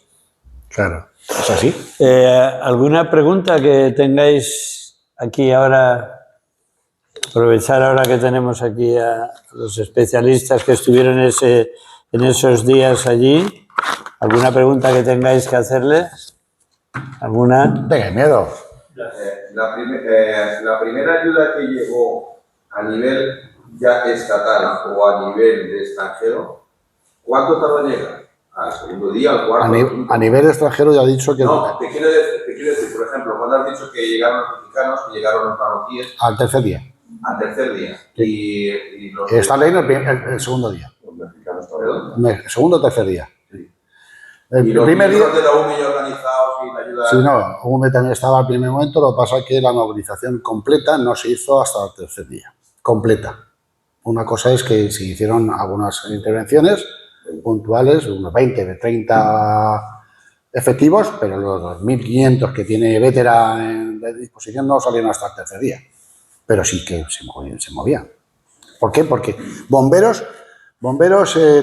Claro. Es así. ¿Alguna pregunta que tengáis aquí ahora? Aprovechar ahora que tenemos aquí a los especialistas que estuvieron en esos días allí. ¿Alguna pregunta que tengáis que hacerles? ¿Alguna? Tenga miedo. La primera ayuda que llegó a nivel ya estatal o a nivel de extranjero, ¿cuánto tardó en llegar? ¿Al segundo día, al cuarto? A nivel extranjero ya he dicho que... No, te quiero decir, por ejemplo, cuando has dicho que llegaron los mexicanos, que llegaron los marroquíes... Al tercer día. Al tercer día. Y los... Está leyendo el segundo día. Los mexicanos también. El segundo o tercer día. Sí. El y los primer día... de la UME organizados y la ayuda... Sí, no, UME también estaba al primer momento, lo que pasa es que la movilización completa no se hizo hasta el tercer día. Completa. Una cosa es que se hicieron algunas intervenciones puntuales, unos 20, de 30 efectivos, pero los 2.500 que tiene Vétera en disposición no salieron hasta el tercer día. Pero sí que se movían. ¿Por qué? Porque bomberos,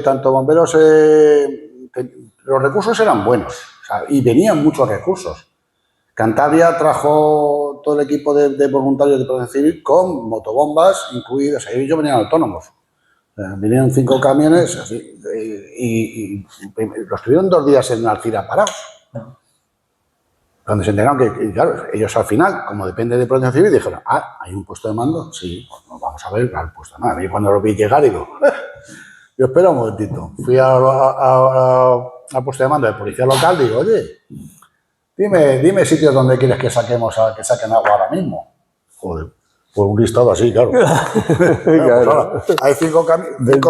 tanto bomberos, los recursos eran buenos, o sea, y venían muchos recursos. Cantabria trajo todo el equipo de voluntarios de Protección Civil con motobombas incluidas, ellos venían autónomos. Vinieron 5 camiones y los tuvieron 2 días en Alcira parados. Cuando se enteraron que, claro, ellos al final, como depende de Protección Civil, dijeron, ¿hay un puesto de mando? Sí, pues vamos a ver al puesto de mando. Y cuando lo vi llegar, digo, yo espera un momentito. Fui al puesto de mando de policía local, digo, oye, dime sitios donde quieres que saquen agua ahora mismo. Joder, pues un listado así, claro. Claro. Pues hay 5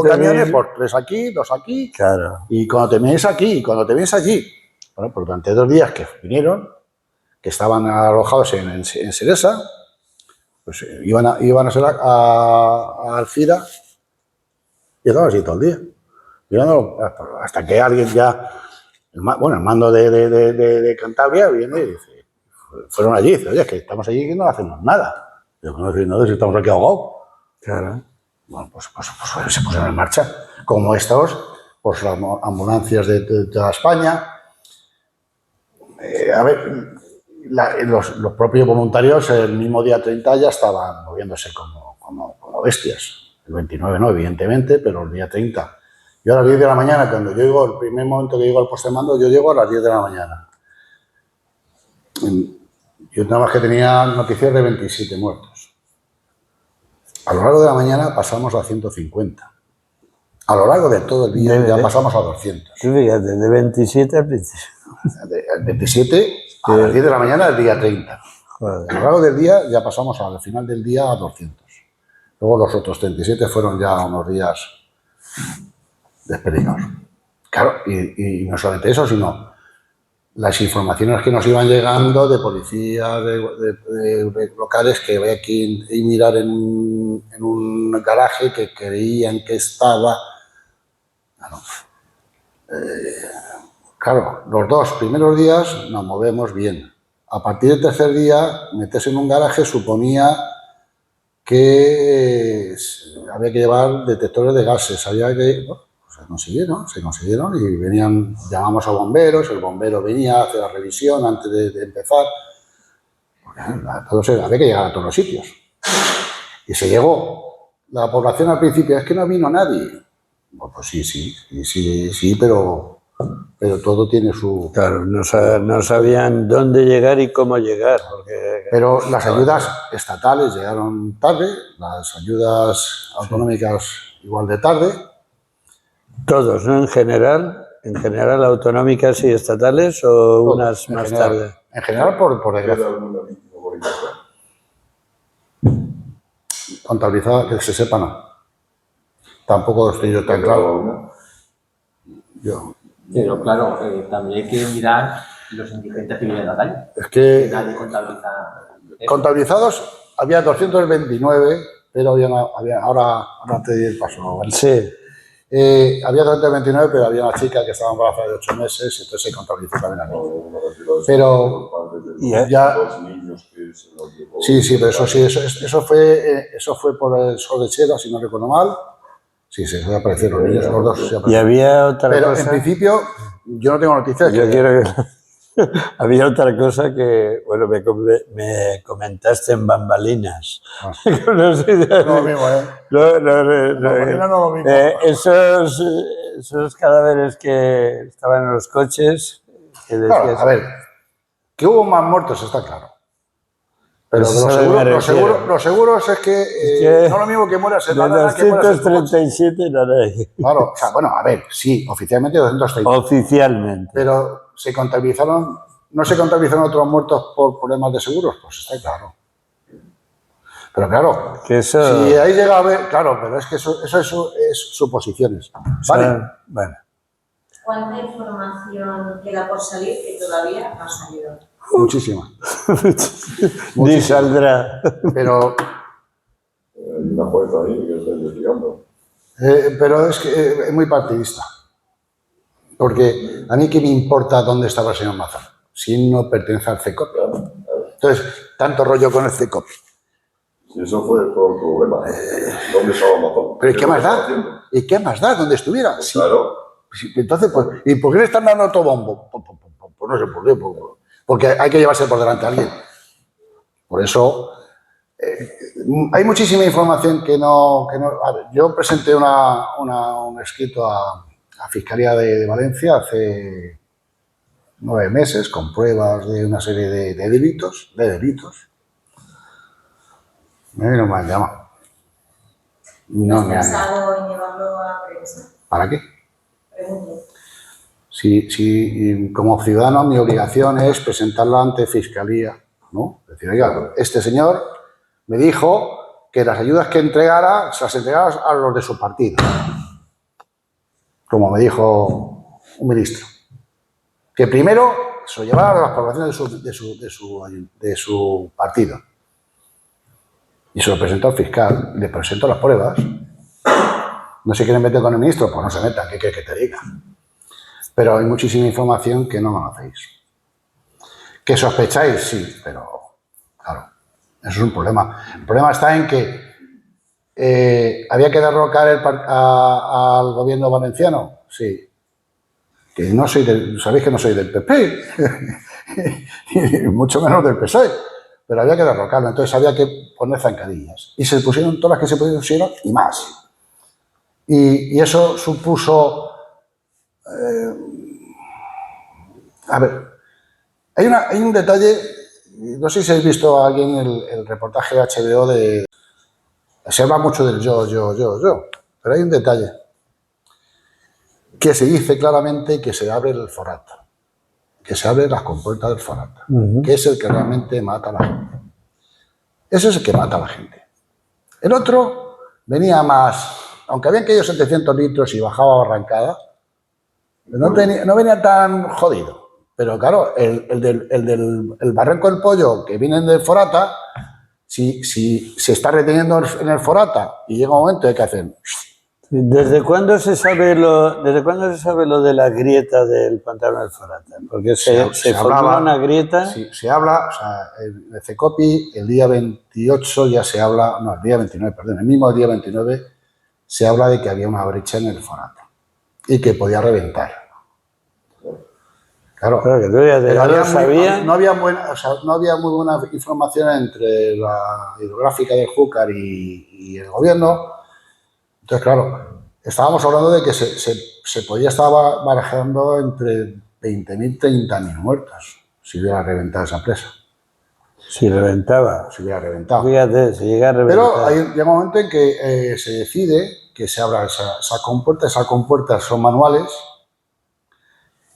camiones, pues 3 aquí, 2 aquí. Claro. Y cuando te vienes aquí, y cuando te vienes allí. Bueno, pues durante 2 días que vinieron, que estaban alojados en Seresa, pues iban a Alcira y estaban así todo el día. Mirando hasta que alguien ya, el mando de Cantabria viene y dice, fueron allí, dice, oye, es que estamos allí y no hacemos nada. Digo, no, si estamos aquí ahogados. Claro. Bueno, pues se pusieron en marcha. Como estos, pues las ambulancias de toda España. A ver, los propios voluntarios el mismo día 30 ya estaban moviéndose como bestias. El 29 no, evidentemente, pero el día 30. Yo a las 10 de la mañana, cuando yo llego, el primer momento que llego al puesto de mando, yo llego a las 10 de la mañana. Yo nada más que tenía noticias de 27 muertos. A lo largo de la mañana pasamos a 150. A lo largo de todo el día ya pasamos a 200. Fíjate, de 27 al 27. El 27 a las 10 de la mañana del día 30. Joder. A lo largo del día ya pasamos al final del día a 200. Luego los otros 37 fueron ya unos días despedidos. Claro, y no solamente eso, sino las informaciones que nos iban llegando de policías, de locales que había que ir y mirar en un garaje que creían que estaba... Claro, los 2 primeros días nos movemos bien. A partir del tercer día, meterse en un garaje suponía que había que llevar detectores de gases, se consiguieron y llamamos a bomberos, el bombero venía a hacer la revisión antes de empezar. Había que llegar a todos los sitios. Y se llegó. La población al principio, es que no vino nadie. Pues sí, pero todo tiene su... Claro, no sabían dónde llegar y cómo llegar. Pero las ayudas estatales llegaron tarde, las ayudas autonómicas igual de tarde. Todos, ¿no? En general autonómicas y estatales o unas más tarde. En general, por desgracia. Contabilizada, que se sepa, no. Tampoco estoy yo tan claro. Pero claro, también hay que mirar los indigentes que viven en la calle. Es que nadie contabiliza eso. Contabilizados había 229, pero ahora te di el paso, ¿vale? Sí. Había 229, pero había una chica que estaba embarazada de 8 meses, entonces se contabilizó también a mí. Pero ya... Sí, pero eso fue por el sol de Chera, si no recuerdo mal. Sí, se aparecieron los niños, los 2 se aparecieron. Y había otra pero cosa... en principio, yo no tengo noticias. Yo quiero que... Había otra cosa que, bueno, me comentaste en bambalinas. Ah. No sé, No lo mismo, ¿eh? Bambalinas no lo mismo. Esos cadáveres que estaban en los coches, que decías... Claro, a ver, que hubo más muertos está claro. Pero Pues eso me refiero. lo seguro es que no lo mismo que mueras en de Málaga que mueras en tu coche. 237 no hay. Claro, o sea, bueno, a ver, sí, oficialmente 230. Oficialmente. Pero no se contabilizaron otros muertos por problemas de seguros, pues está claro. Pero claro, Que eso, si ahí llega a haber, claro, pero es que eso es suposiciones. ¿Vale? Bueno. ¿Cuánta información queda por salir que todavía no ha salido? Muchísima. Ni saldrá. Pero, Hay una jueza ahí que está investigando. pero es que es muy partidista. Porque a mí qué me importa dónde estaba el señor Mazón, si no pertenece al CECOP. Entonces, tanto rollo con el CECOP. Si eso fue todo el problema. ¿Dónde estaba Mazón? Pero ¿y qué más da? haciendo? ¿Y qué más da? ¿Dónde estuviera? Pues Sí. claro. Sí, entonces, pues, ¿y por qué le están dando autobombo? Pues no sé por qué. Porque hay que llevarse por delante a alguien. Por eso, hay muchísima información que no... A ver, yo presenté un escrito a Fiscalía de Valencia hace 9 meses con pruebas de una serie de delitos. No me han llamado. No ¿Has me han llamado. pensado en llevarlo a prensa? ¿Para qué? Pregunto. Si como ciudadano mi obligación es presentarla ante Fiscalía, ¿no? Decir, oiga, este señor me dijo que las ayudas que entregara se las entregara a los de su partido, como me dijo un ministro. Que primero se lo llevara a las poblaciones de su partido. Y se lo presentó al fiscal, le presentó las pruebas. ¿No se quieren meter con el ministro? Pues no se metan, ¿qué quieres que te diga? Pero hay muchísima información que no conocéis. ¿Que sospecháis? Sí, pero claro, eso es un problema. El problema está en que había que derrocar al gobierno valenciano. Sí. Que no soy sabéis que no soy del PP, mucho menos del PSOE, pero había que derrocarlo, entonces había que poner zancadillas. Y se pusieron todas las que se pusieron y más. Y eso supuso... a ver, hay un detalle, no sé si habéis visto a alguien el reportaje HBO de... Se habla mucho del yo, pero hay un detalle que se dice claramente que se abre el Forat, que se abre las compuertas del Forat, que es el que realmente mata a la gente. Ese es el que mata a la gente. El otro venía más, aunque habían caído 700 litros y bajaba barrancada, no venía tan jodido. Pero claro, el del Barranco del Pollo, que vienen del Forata, si se está reteniendo en el Forata y llega un momento hay que hacer... ¿Desde cuándo se sabe lo de la grieta del pantano del Forata? Porque se formó una grieta. Sí, se habla, o sea, en el CECOPI el día 28 ya se habla, no, el día 29, perdón, el mismo día 29 se habla de que había una brecha en el Forata y que podía reventar. Claro, que no había muy buena información entre la hidrográfica del Júcar y el gobierno. Entonces, claro, estábamos hablando de que se podía estar barajando entre 20.000 y 30.000 muertos si hubiera reventado esa empresa. Si reventaba. Si hubiera reventado. Fíjate, si llega a reventar. Pero llega un momento en que se decide que se abra esa compuerta. Esas compuertas son manuales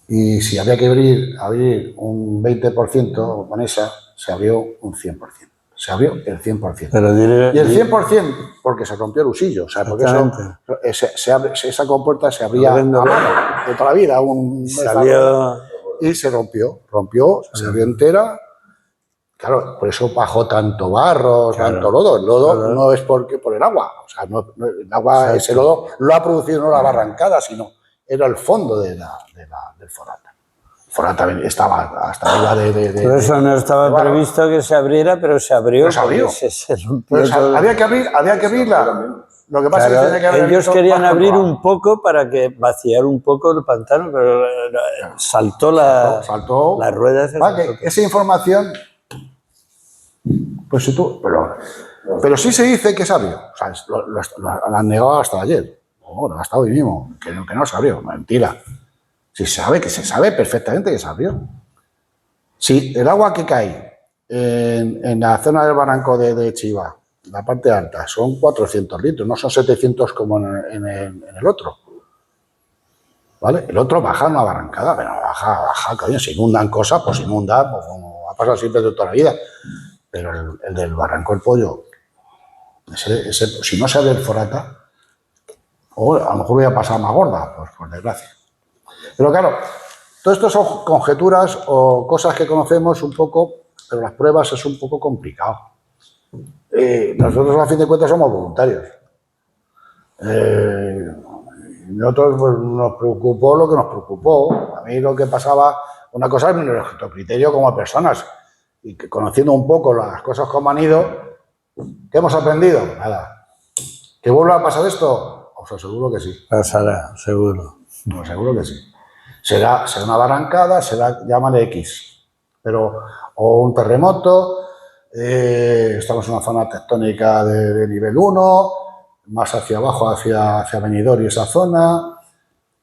y si había que abrir un 20% con esa, se abrió un 100%. Se abrió el 100%. Pero y el 100% porque se rompió el usillo. O sea, porque esa compuerta se abría a mano de toda la vida. Y se rompió. Se abrió entera. Claro, por eso bajó tanto barro, tanto lodo. El lodo no es por el agua. O sea, el agua, ese lodo lo ha producido no la barrancada, sino era el fondo del Forata. El Forata estaba hasta arriba Por eso no estaba previsto que se abriera, pero se abrió. Se abrió. Se rompió todo. Había que abrirla. Lo que pasa es que Claro, tiene que haber ellos habido querían más abrir control. un poco para que vaciar un poco el pantano, pero saltó la rueda. Va, que esa información, pues si tú, pero sí se dice que se abrió. O sea, lo han negado hasta ayer. Bueno, hasta hoy mismo, que no se abrió. Mentira. Se sabe perfectamente que se abrió. Si el agua que cae en la zona del barranco de Chiva, la parte alta, son 400 litros, no son 700 como en el otro. ¿Vale? El otro baja una barrancada, pero baja, coño, se inundan cosas, pues inundan, pues como ha pasado siempre de toda la vida. Pero el del barranco del Pollo, si no se abre el forata, o a lo mejor voy a pasar más gorda, pues por desgracia. Pero claro, todo esto son conjeturas o cosas que conocemos un poco, pero las pruebas es un poco complicado. Nosotros, a fin de cuentas, somos voluntarios. Nosotros pues, nos preocupó lo que nos preocupó. A mí lo que pasaba, una cosa es nuestro criterio como personas, y que conociendo un poco las cosas como han ido, ¿qué hemos aprendido? Nada. ¿Que vuelva a pasar esto? Os aseguro que sí. Pasará, seguro. Os aseguro que sí. Será una barrancada, llámale X, pero o un terremoto, estamos en una zona tectónica de nivel 1, más hacia abajo, hacia Benidorm y esa zona,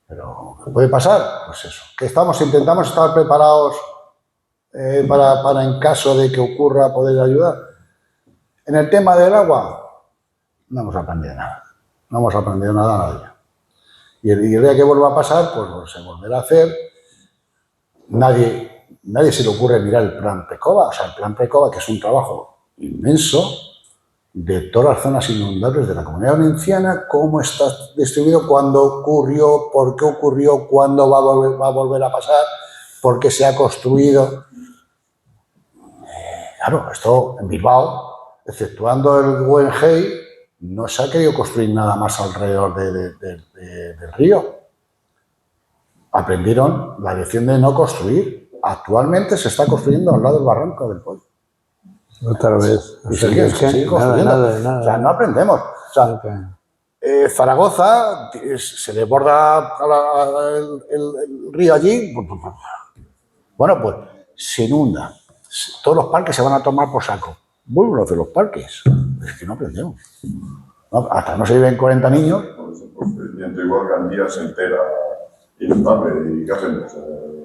pero ¿qué puede pasar? Pues eso, que intentamos estar preparados para en caso de que ocurra poder ayudar. En el tema del agua, no hemos aprendido nada, no hemos aprendido nada nadie. Y el día que vuelva a pasar, pues se volverá a hacer. Nadie se le ocurre mirar el plan Precova, o sea, el plan Precova, que es un trabajo inmenso de todas las zonas inundables de la Comunidad Valenciana, cómo está distribuido, cuándo ocurrió, por qué ocurrió, cuándo va a volver a pasar, por qué se ha construido. Claro, esto en Bilbao, exceptuando el Guggenheim, no se ha querido construir nada más alrededor del río. Aprendieron la lección de no construir. Actualmente se está construyendo al lado del barranco del Pollo. Otra vez. Y sigue construyendo. Nada. O sea, no aprendemos. O sea, Zaragoza se desborda el río allí. Bueno, pues se inunda. Todos los parques se van a tomar por saco. Vuelven los de los parques. Es que no aprendemos. No, hasta no se viven 40 niños. Procedimiento igual Gandía se entera inundable. ¿Y qué hacemos?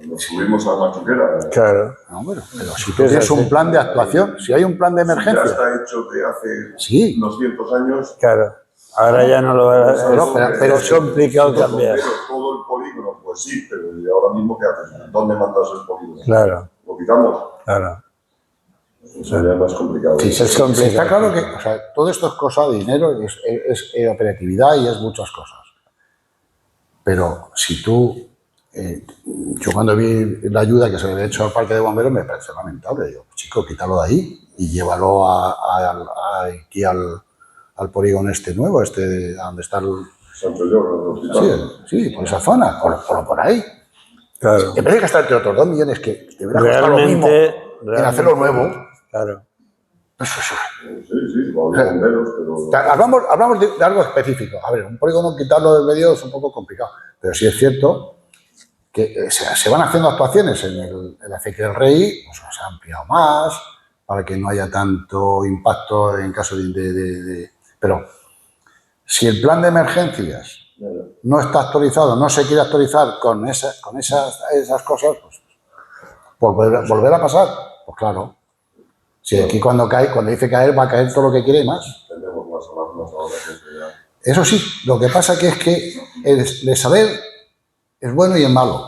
¿Nos subimos a la machuquera? Claro. No, pero si tú tienes un plan de actuación, si hay un plan de emergencia. Ya está hecho de hace sí. unos cientos años. Claro. Ahora ya no lo va a No, pero es complicado cambiar. Todo el polígono, pues sí, pero ¿y ahora mismo qué haces? ¿Dónde mandas el polígono? Claro. ¿Lo quitamos? Claro. Eso ya es más complicado. Sí, es complicado. Está claro que o sea, todo esto es cosa de dinero, es operatividad y es muchas cosas. Pero si tú... yo cuando vi la ayuda que se le había hecho al parque de bomberos me pareció lamentable. Digo, chico, quítalo de ahí y llévalo aquí al polígono este nuevo, donde está el... Santo Lloro, el hospital. Sí, por esa zona, por ahí. Claro. En vez de gastarte otros 2 millones que te hubiera costado lo mismo en hacerlo nuevo. Claro. Sí, con los bomberos, pero... Hablamos de algo específico. A ver, un polígono quitarlo del medio es un poco complicado, pero sí es cierto que se van haciendo actuaciones en la Acequia del Rey, pues se ha ampliado más, para que no haya tanto impacto en caso de... Pero si el plan de emergencias no está actualizado, no se quiere actualizar con esas cosas, pues volver a pasar, pues claro. Si aquí cuando dice caer, va a caer todo lo que quiere y más. Tenemos más alarmas ahora que ya... Eso sí, lo que pasa que es que el saber es bueno y es malo,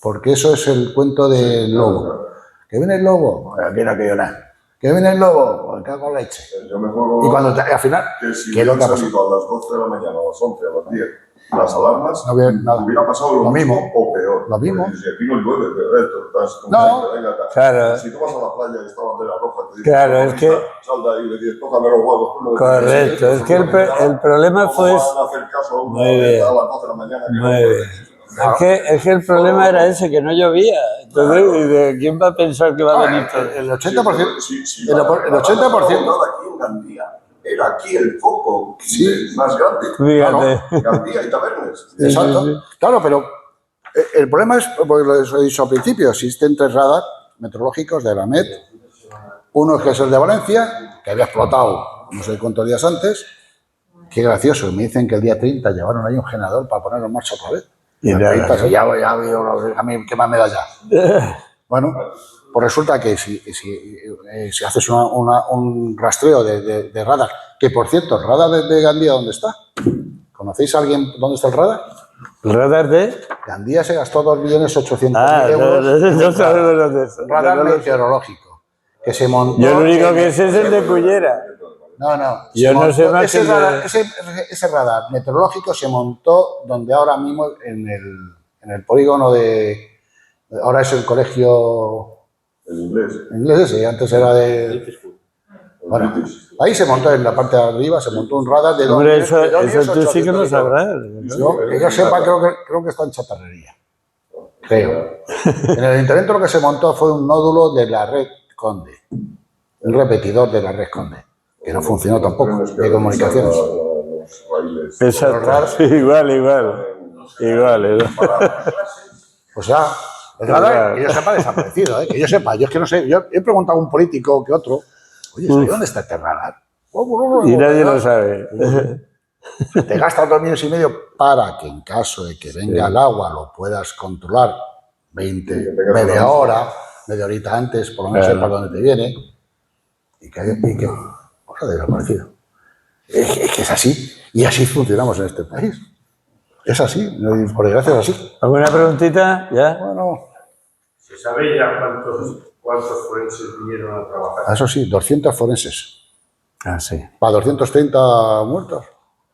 porque eso es el cuento del lobo. ¿Que viene el lobo? Bueno, aquí no ha caído nada. ¿Que viene el lobo? Pues cago en leche. Yo me juego... Y cuando al final, que si ¿qué es lo que ha hubieran pasado? salido a las 12 de la mañana, a las 11, a las 10, las alarmas, No había nada. hubiera pasado lo mismo o peor. Lo mismo. Porque si aquí no llueve, pero esto estás como No. venga, tal. Claro. Si tú vas a la playa y está bandera roja, te dicen, Claro, es que... sal de ahí y le dices, tócame los huevos. Tú no le Correcto, dices, es que el problema fue... ¿cómo van a hacer caso a uno Muy bien. a las 12 de la mañana? Que no Muy puede? bien. Es que el problema era ese, que no llovía. Entonces, ¿quién va a pensar que va a venir todo? El 80%. Sí, El 80%. aquí en Gandía, era aquí el foco más grande. Fíjate. Claro, Gandía y Tabernes. Exacto. Claro, pero el problema es, porque lo he dicho al principio, existen 3 radars meteorológicos de la Met. Uno que es el de Valencia, que había explotado no sé cuántos días antes. Qué gracioso, me dicen que el día 30 llevaron ahí un generador para ponerlo en marcha otra vez. Y El nada, 30, si ya a mí, ¿qué más me da ya? Bueno, pues resulta que si haces un rastreo de radar, que por cierto, el radar de Gandía, ¿dónde está? ¿Conocéis a alguien dónde está el radar? ¿El radar de? Gandía se gastó 2.800.000 Ah, euros no sabemos dónde es. en radar meteorológico, que se montó... Yo lo único que sé es el de Cullera. No. Yo no sé más que ese radar meteorológico se montó donde ahora mismo en el polígono de... Ahora es el colegio En inglés. inglés ese, antes era de... Bueno, ahí se montó en la parte de arriba, se montó un radar de Hombre, eso tú sí que 2.800.000 lo euros. sabrás. Yo, que yo sepa, creo que está en chatarrería. Creo. En el ayuntamiento lo que se montó fue un nódulo de la red Conde. Un repetidor de la red Conde. Que no funcionó tampoco, de comunicaciones. Los raíles. Exacto. Sí, igual. O sea, el radar, que yo sepa, desaparecido, ¿eh? Que yo sepa, yo es que no sé, yo he preguntado a un político que otro, oye, ¿dónde está este radar? Y nadie lo sabe. Te gastas 2,5 millones para que en caso de que venga el agua lo puedas controlar media horita antes, por lo menos sepas dónde te viene, y que pues ha desaparecido. Es que es así, y así funcionamos en este país. Es así, por desgracia es así. ¿Alguna preguntita? ¿Ya? Bueno, ¿Se sabe ya cuántos forenses vinieron a trabajar? eso sí, 200 forenses. Ah, sí. Para 230 muertos.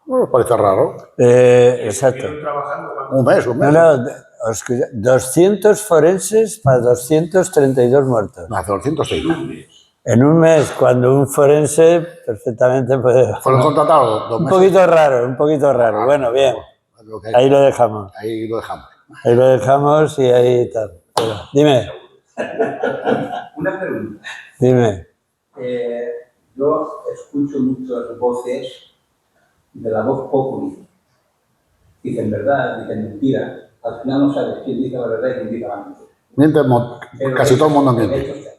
No nos parece raro. Exacto. ¿Estuvieron trabajando? Un mes. No, escucha, 200 forenses para 232 muertos. No, 230. En un mes, cuando un forense perfectamente puede... Fueron contratados 2 Un meses. poquito raro. Bueno, bien. Ahí lo dejamos. Ahí lo dejamos. Ahí lo dejamos y ahí tal. Bueno, dime. Una pregunta. Dime. Yo escucho muchas voces de la voz populi. Dicen verdad, dicen mentira. Al final no sabes quién dice la verdad y quién dice la mentira. Miente, casi todo el mundo miente.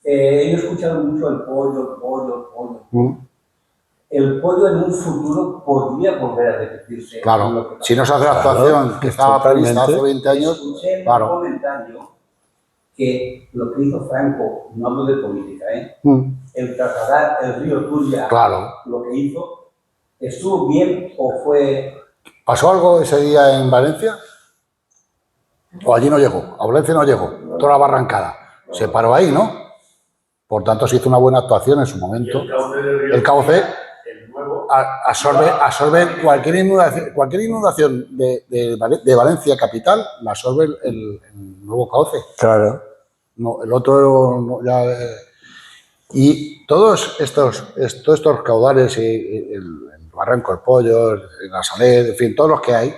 He escuchado mucho el pollo. El pollo en un futuro podría volver a repetirse. Claro, si no se hace la actuación que estaba prevista hace 20 años, Escuché en claro. un comentario que lo que hizo Franco, no hablo de política, el trasladar el río Turia, Claro. lo que hizo, ¿estuvo bien o fue...? ¿Pasó algo ese día en Valencia? ¿O allí no llegó? A Valencia no llegó. Toda la barrancada. Se paró ahí, ¿no? Por tanto, se hizo una buena actuación en su momento. El cauce absorbe cualquier inundación de Valencia capital, la absorbe el nuevo cauce. Claro. No, el otro ya... Y todos estos caudales, el Barranco del Pollo, la Saler, en fin, todos los que hay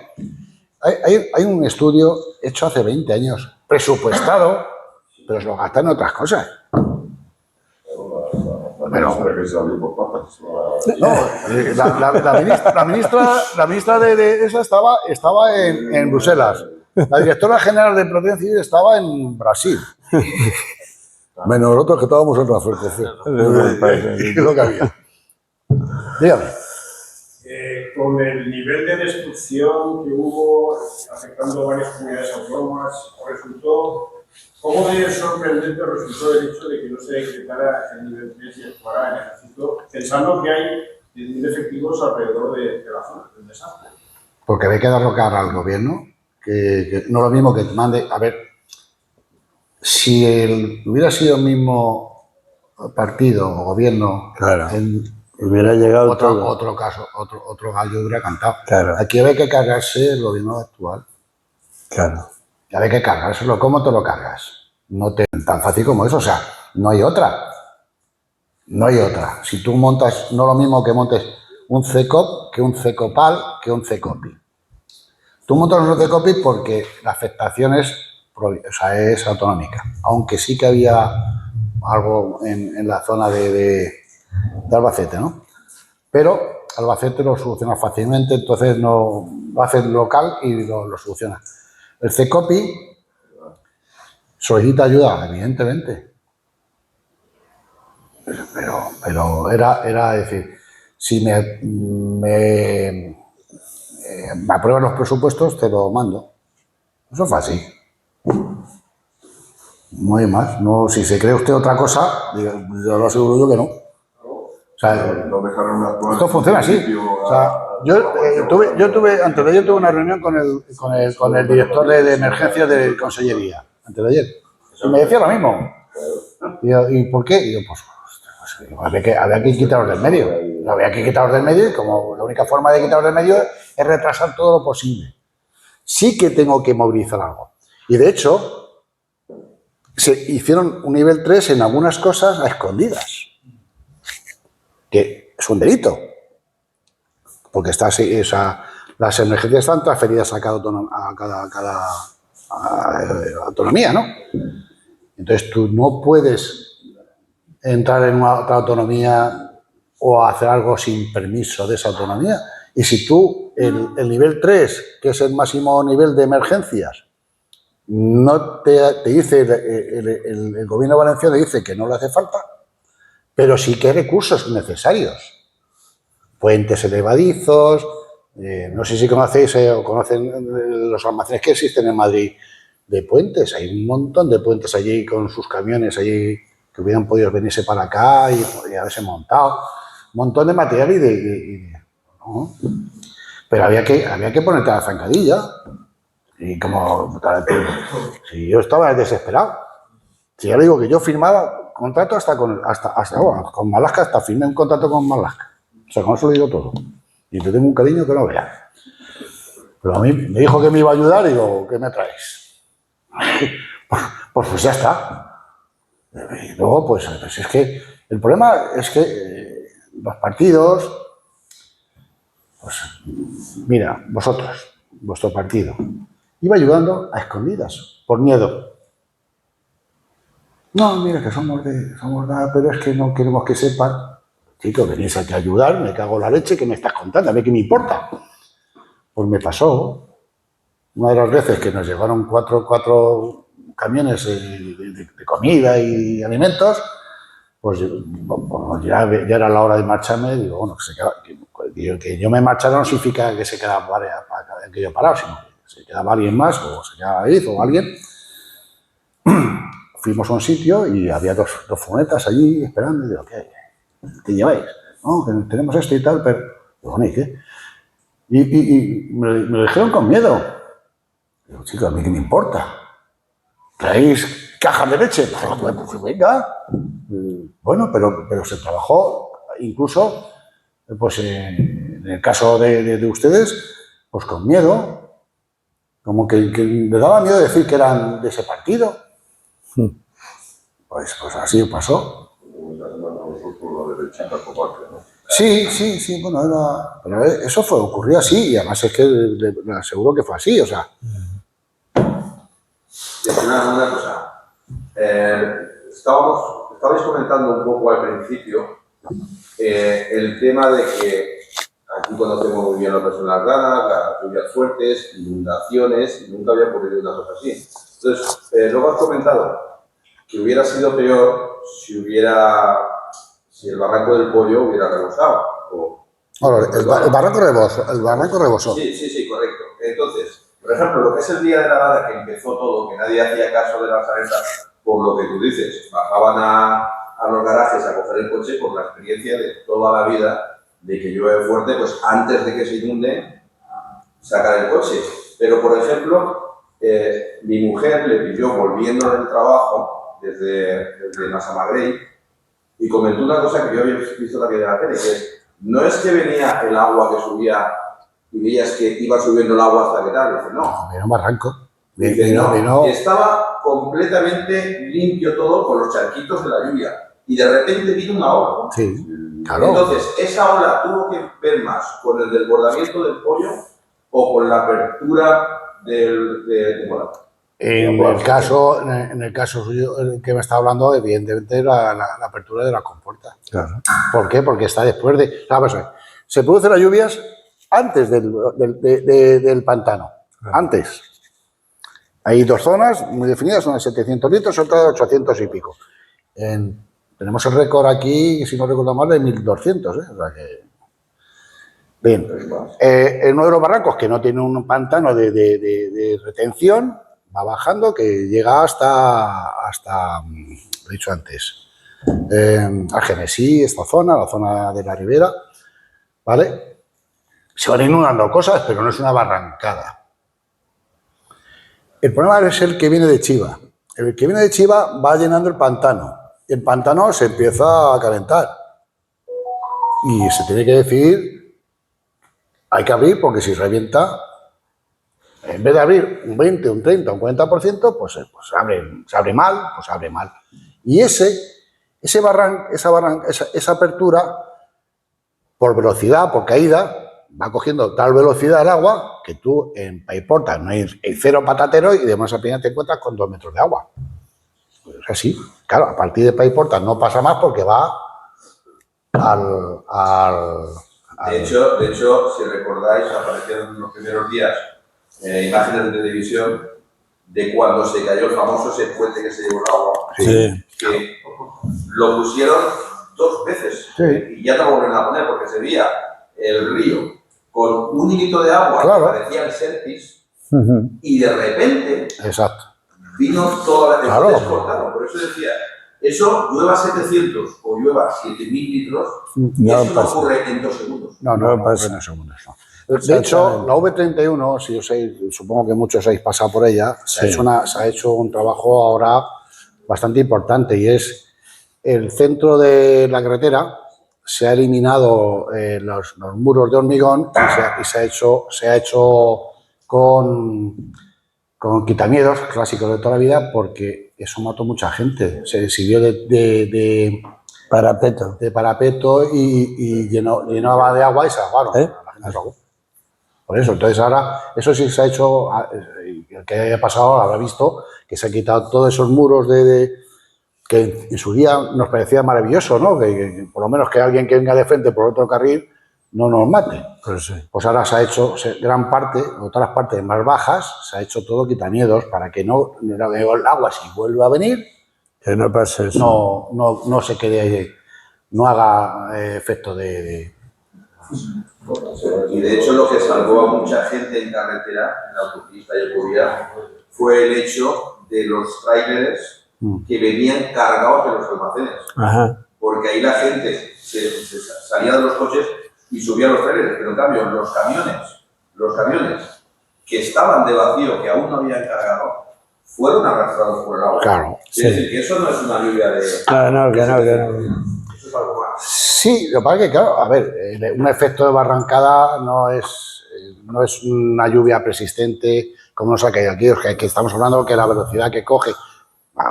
un estudio hecho hace 20 años, presupuestado, pero se lo gastan en otras cosas. La ministra de esa estaba en Bruselas. La directora general de Protección Civil estaba en Brasil. Menos nosotros que estábamos en la frecuencia. Es lo que había. Dígame. Con el nivel de destrucción que hubo afectando a varias comunidades autónomas, ¿cómo de sorprendente resultó el hecho de que no se decretara el nivel 3 y actuara el ejército, pensando que hay 10.000 efectivos alrededor de la zona del desastre? Porque había que darlo cara al gobierno, que no es lo mismo que te mande... A ver, si hubiera sido el mismo partido o gobierno... Claro. Hubiera llegado otro caso, otro gallo hubiera cantado. Claro. Aquí había que cargarse el gobierno actual. Claro. Había que cargárselo. ¿Cómo te lo cargas? No tan fácil como eso. O sea, no hay otra. No hay otra. Si tú montas, no lo mismo que montes un CECOP que un CECOPAL que un CECOPI. Tú montas un CECOPI porque la afectación es autonómica. Aunque sí que había algo en la zona de Albacete, ¿no? Pero Albacete lo soluciona fácilmente, entonces no lo hace local y lo soluciona. El CECOPI solicita ayuda, evidentemente. Pero era decir, si me aprueban los presupuestos, te lo mando. Eso fue así. No hay más. No, si se cree usted otra cosa, yo lo aseguro yo que no. O sea, no dejaron actuar. Esto funciona así. O sea, yo tuve, antes de ayer tuve una reunión con el director de emergencias de Consellería, antes de ayer. Y me decía lo mismo. ¿Y por qué? Y yo, pues había que quitarlos del medio. Había que quitarlos del medio y como la única forma de quitarlos del medio es retrasar todo lo posible. Sí que tengo que movilizar algo. Y de hecho, se hicieron un nivel 3 en algunas cosas a escondidas. Que es un delito. Porque las emergencias están transferidas a cada autonomía, ¿no? Entonces tú no puedes entrar en una otra autonomía o hacer algo sin permiso de esa autonomía. Y si tú, el nivel 3, que es el máximo nivel de emergencias, no te dice, el gobierno valenciano dice que no le hace falta, pero sí que hay recursos necesarios. Puentes elevadizos, no sé si conocéis o conocen los almacenes que existen en Madrid de puentes. Hay un montón de puentes allí con sus camiones allí que hubieran podido venirse para acá y podría haberse montado. Un montón de material ¿no? Pero había que ponerte a la zancadilla. Y como si yo estaba desesperado. Si ya le digo que yo firmaba contrato hasta con Malaska, hasta firmé un contrato con Malaska. O sea, con eso lo digo todo. Y te tengo un cariño que no veas. Pero a mí me dijo que me iba a ayudar y digo, ¿qué me traes? Pues ya está. Y luego, pues es que el problema es que los partidos, pues mira, vuestro partido, iba ayudando a escondidas, por miedo. No, mira que somos nada, pero es que no queremos que sepan. Chicos, venís aquí a ayudar, me cago en la leche, ¿qué me estás contando? A mí qué me importa. Pues me pasó una de las veces que nos llevaron cuatro camiones de comida y alimentos, pues ya era la hora de marcharme, digo, bueno, que yo me marchara no significa que se quedaba que yo parado, sino que se quedaba alguien más, o se quedaba David o alguien. Fuimos a un sitio y había dos furgonetas allí esperando, y digo, ¿qué lleváis? No, que tenemos esto y tal, pero, bueno, ¿y qué? Y me lo dijeron con miedo. Digo, chicos, ¿a mí qué me importa? ¿Traéis cajas de leche? Pues venga. Bueno, pero se trabajó, incluso, pues en el caso de ustedes, pues con miedo. Como que le daba miedo decir que eran de ese partido. Pues así pasó. Sí, bueno, pero eso ocurrió así y además es que le aseguro que fue así, o sea. Una cosa, estabais comentando un poco al principio el tema de que aquí conocemos muy bien las personas raras, las lluvias fuertes, inundaciones, y nunca había ocurrido una cosa así. Entonces, luego has comentado que hubiera sido peor si el barranco del Pollo hubiera rebosado. El barranco rebosó. Sí, correcto. Entonces, por ejemplo, lo que es el día de la gala que empezó todo, que nadie hacía caso de las alertas, por lo que tú dices, bajaban a los garajes a coger el coche por la experiencia de toda la vida de que llueve fuerte, pues antes de que se inunde, sacar el coche. Pero, por ejemplo, mi mujer le pidió volviendo del trabajo desde Massamagrell y comentó una cosa que yo había visto también en la tele, que no es que venía el agua que subía y veías que iba subiendo el agua hasta que tal. Dice, no. Era un barranco. No. Estaba completamente limpio todo con los charquitos de la lluvia. Y de repente vino una ola. Sí, claro. Entonces, esa ola tuvo que ver más con el desbordamiento del Pollo o con la apertura bueno, en el caso suyo que me está hablando, evidentemente la apertura de la compuerta. Claro. ¿Por qué? Porque está después de... se producen las lluvias antes del pantano, antes. Hay dos zonas muy definidas, una de 700 litros, otra de 800 y pico. Tenemos el récord aquí, si no recuerdo mal, de 1200, ¿eh? O sea que... Bien, en uno de los barrancos que no tiene un pantano de retención, va bajando, que llega hasta lo he dicho antes, Algemesí, esta zona, la zona de la ribera, ¿vale? Se van inundando cosas, pero no es una barrancada. El problema es el que viene de Chiva. El que viene de Chiva va llenando el pantano. El pantano se empieza a calentar. Y se tiene que decidir, hay que abrir, porque si revienta, en vez de abrir un 20, un 30, un 40%, pues se abre mal. Y esa apertura, por velocidad, por caída, va cogiendo tal velocidad el agua que tú en Paiporta no hay cero patatero y de Masa Peña te encuentras con 2 metros de agua. Pues así, claro, a partir de Paiporta no pasa más porque va De hecho, si recordáis, aparecieron en los primeros días imágenes de televisión de cuando se cayó el famoso ese puente que se llevó el agua. Sí. Que lo pusieron 2 veces y ya te lo volvieron a poner porque se veía el río con un hilito de agua que parecía el Serpis y de repente vino toda la descortado. Por eso decía, eso llueva 700 o llueva 7.000 litros, y eso no ocurre en 2 segundos. No pasa en 2 segundos. No. De hecho, la V31, si os supongo que muchos habéis pasado por ella, se ha hecho un trabajo ahora bastante importante, y es el centro de la carretera. Se ha eliminado los muros de hormigón y se ha hecho con quitamiedos clásicos de toda la vida, porque eso mató mucha gente. Se sirvió de parapeto y llenaba de agua y se ahogaron. La gente se ahogó. Por eso, entonces ahora, eso sí se ha hecho, el que haya pasado habrá visto que se han quitado todos esos muros que en su día nos parecía maravilloso, ¿no? Que por lo menos que alguien que venga de frente por otro carril no nos mate. Pues ahora se ha hecho gran parte, o todas las partes más bajas, se ha hecho todo quitaniedos para que el agua, si vuelve a venir, que no pase eso. No se quede ahí, no haga efecto de... Y de hecho lo que salvó a mucha gente en carretera, en la autopista y autovía, fue el hecho de los tráileres que venían cargados de los almacenes. Porque ahí la gente se salía de los coches y subía a los tráileres, pero en cambio los camiones que estaban de vacío, que aún no habían cargado, fueron arrastrados por el agua. Claro. Es decir, que eso no es una lluvia de... No. Eso es algo más. Sí, lo que pasa es que, claro, a ver, un efecto de barrancada no es una lluvia persistente como nos ha caído aquí, que estamos hablando que la velocidad que coge,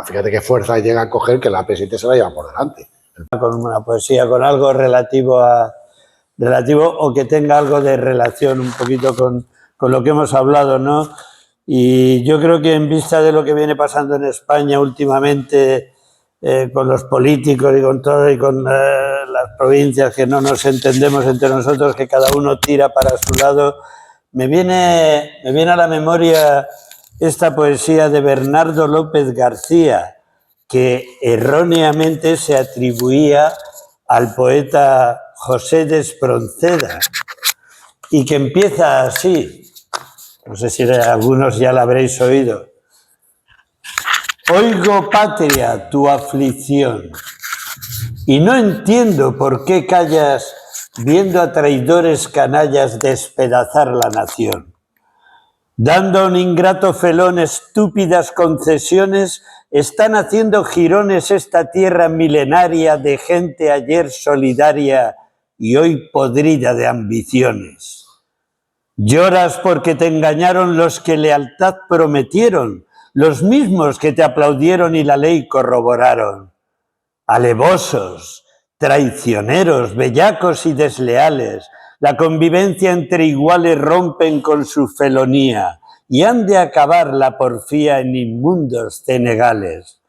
fíjate qué fuerza llega a coger, que la P7 se la lleva por delante. Con una poesía, con algo relativo o que tenga algo de relación un poquito con lo que hemos hablado, ¿no? Y yo creo que en vista de lo que viene pasando en España últimamente, con los políticos y con todo, y con las provincias que no nos entendemos entre nosotros, que cada uno tira para su lado, me viene a la memoria esta poesía de Bernardo López García, que erróneamente se atribuía al poeta José de Espronceda, y que empieza así, no sé si algunos ya la habréis oído. Oigo, patria, tu aflicción, y no entiendo por qué callas viendo a traidores canallas despedazar la nación. Dando a un ingrato felón estúpidas concesiones, están haciendo jirones esta tierra milenaria de gente ayer solidaria y hoy podrida de ambiciones. Lloras porque te engañaron los que lealtad prometieron, los mismos que te aplaudieron y la ley corroboraron. Alevosos, traicioneros, bellacos y desleales, la convivencia entre iguales rompen con su felonía y han de acabar la porfía en inmundos cenegales.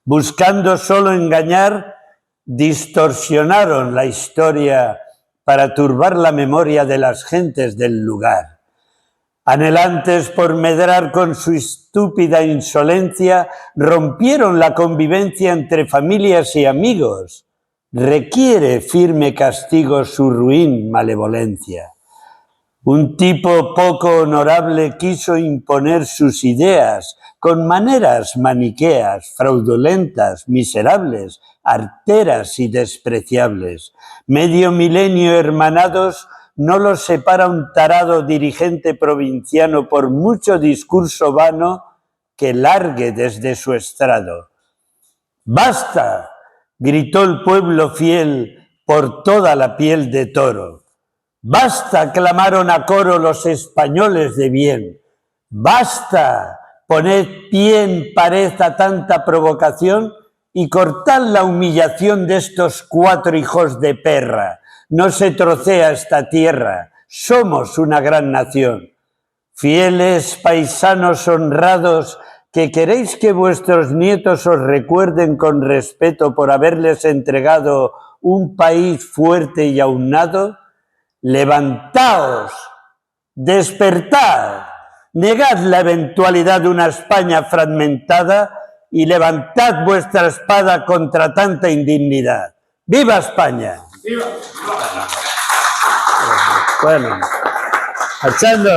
Buscando solo engañar, distorsionaron la historia para turbar la memoria de las gentes del lugar. Anhelantes por medrar con su estúpida insolencia, rompieron la convivencia entre familias y amigos. Requiere firme castigo su ruin malevolencia. Un tipo poco honorable quiso imponer sus ideas con maneras maniqueas, fraudulentas, miserables, arteras y despreciables. Medio milenio hermanados no los separa un tarado dirigente provinciano por mucho discurso vano que largue desde su estrado. ¡Basta!, gritó el pueblo fiel por toda la piel de toro. ¡Basta!, clamaron a coro los españoles de bien. ¡Basta! Poned pie en pared a tanta provocación y cortad la humillación de estos 4 hijos de perra. No se trocea esta tierra, somos una gran nación. Fieles paisanos honrados, que queréis que vuestros nietos os recuerden con respeto por haberles entregado un país fuerte y aunado, levantaos, despertad, negad la eventualidad de una España fragmentada y levantad vuestra espada contra tanta indignidad. ¡Viva España! ¡Viva! Bueno, echando.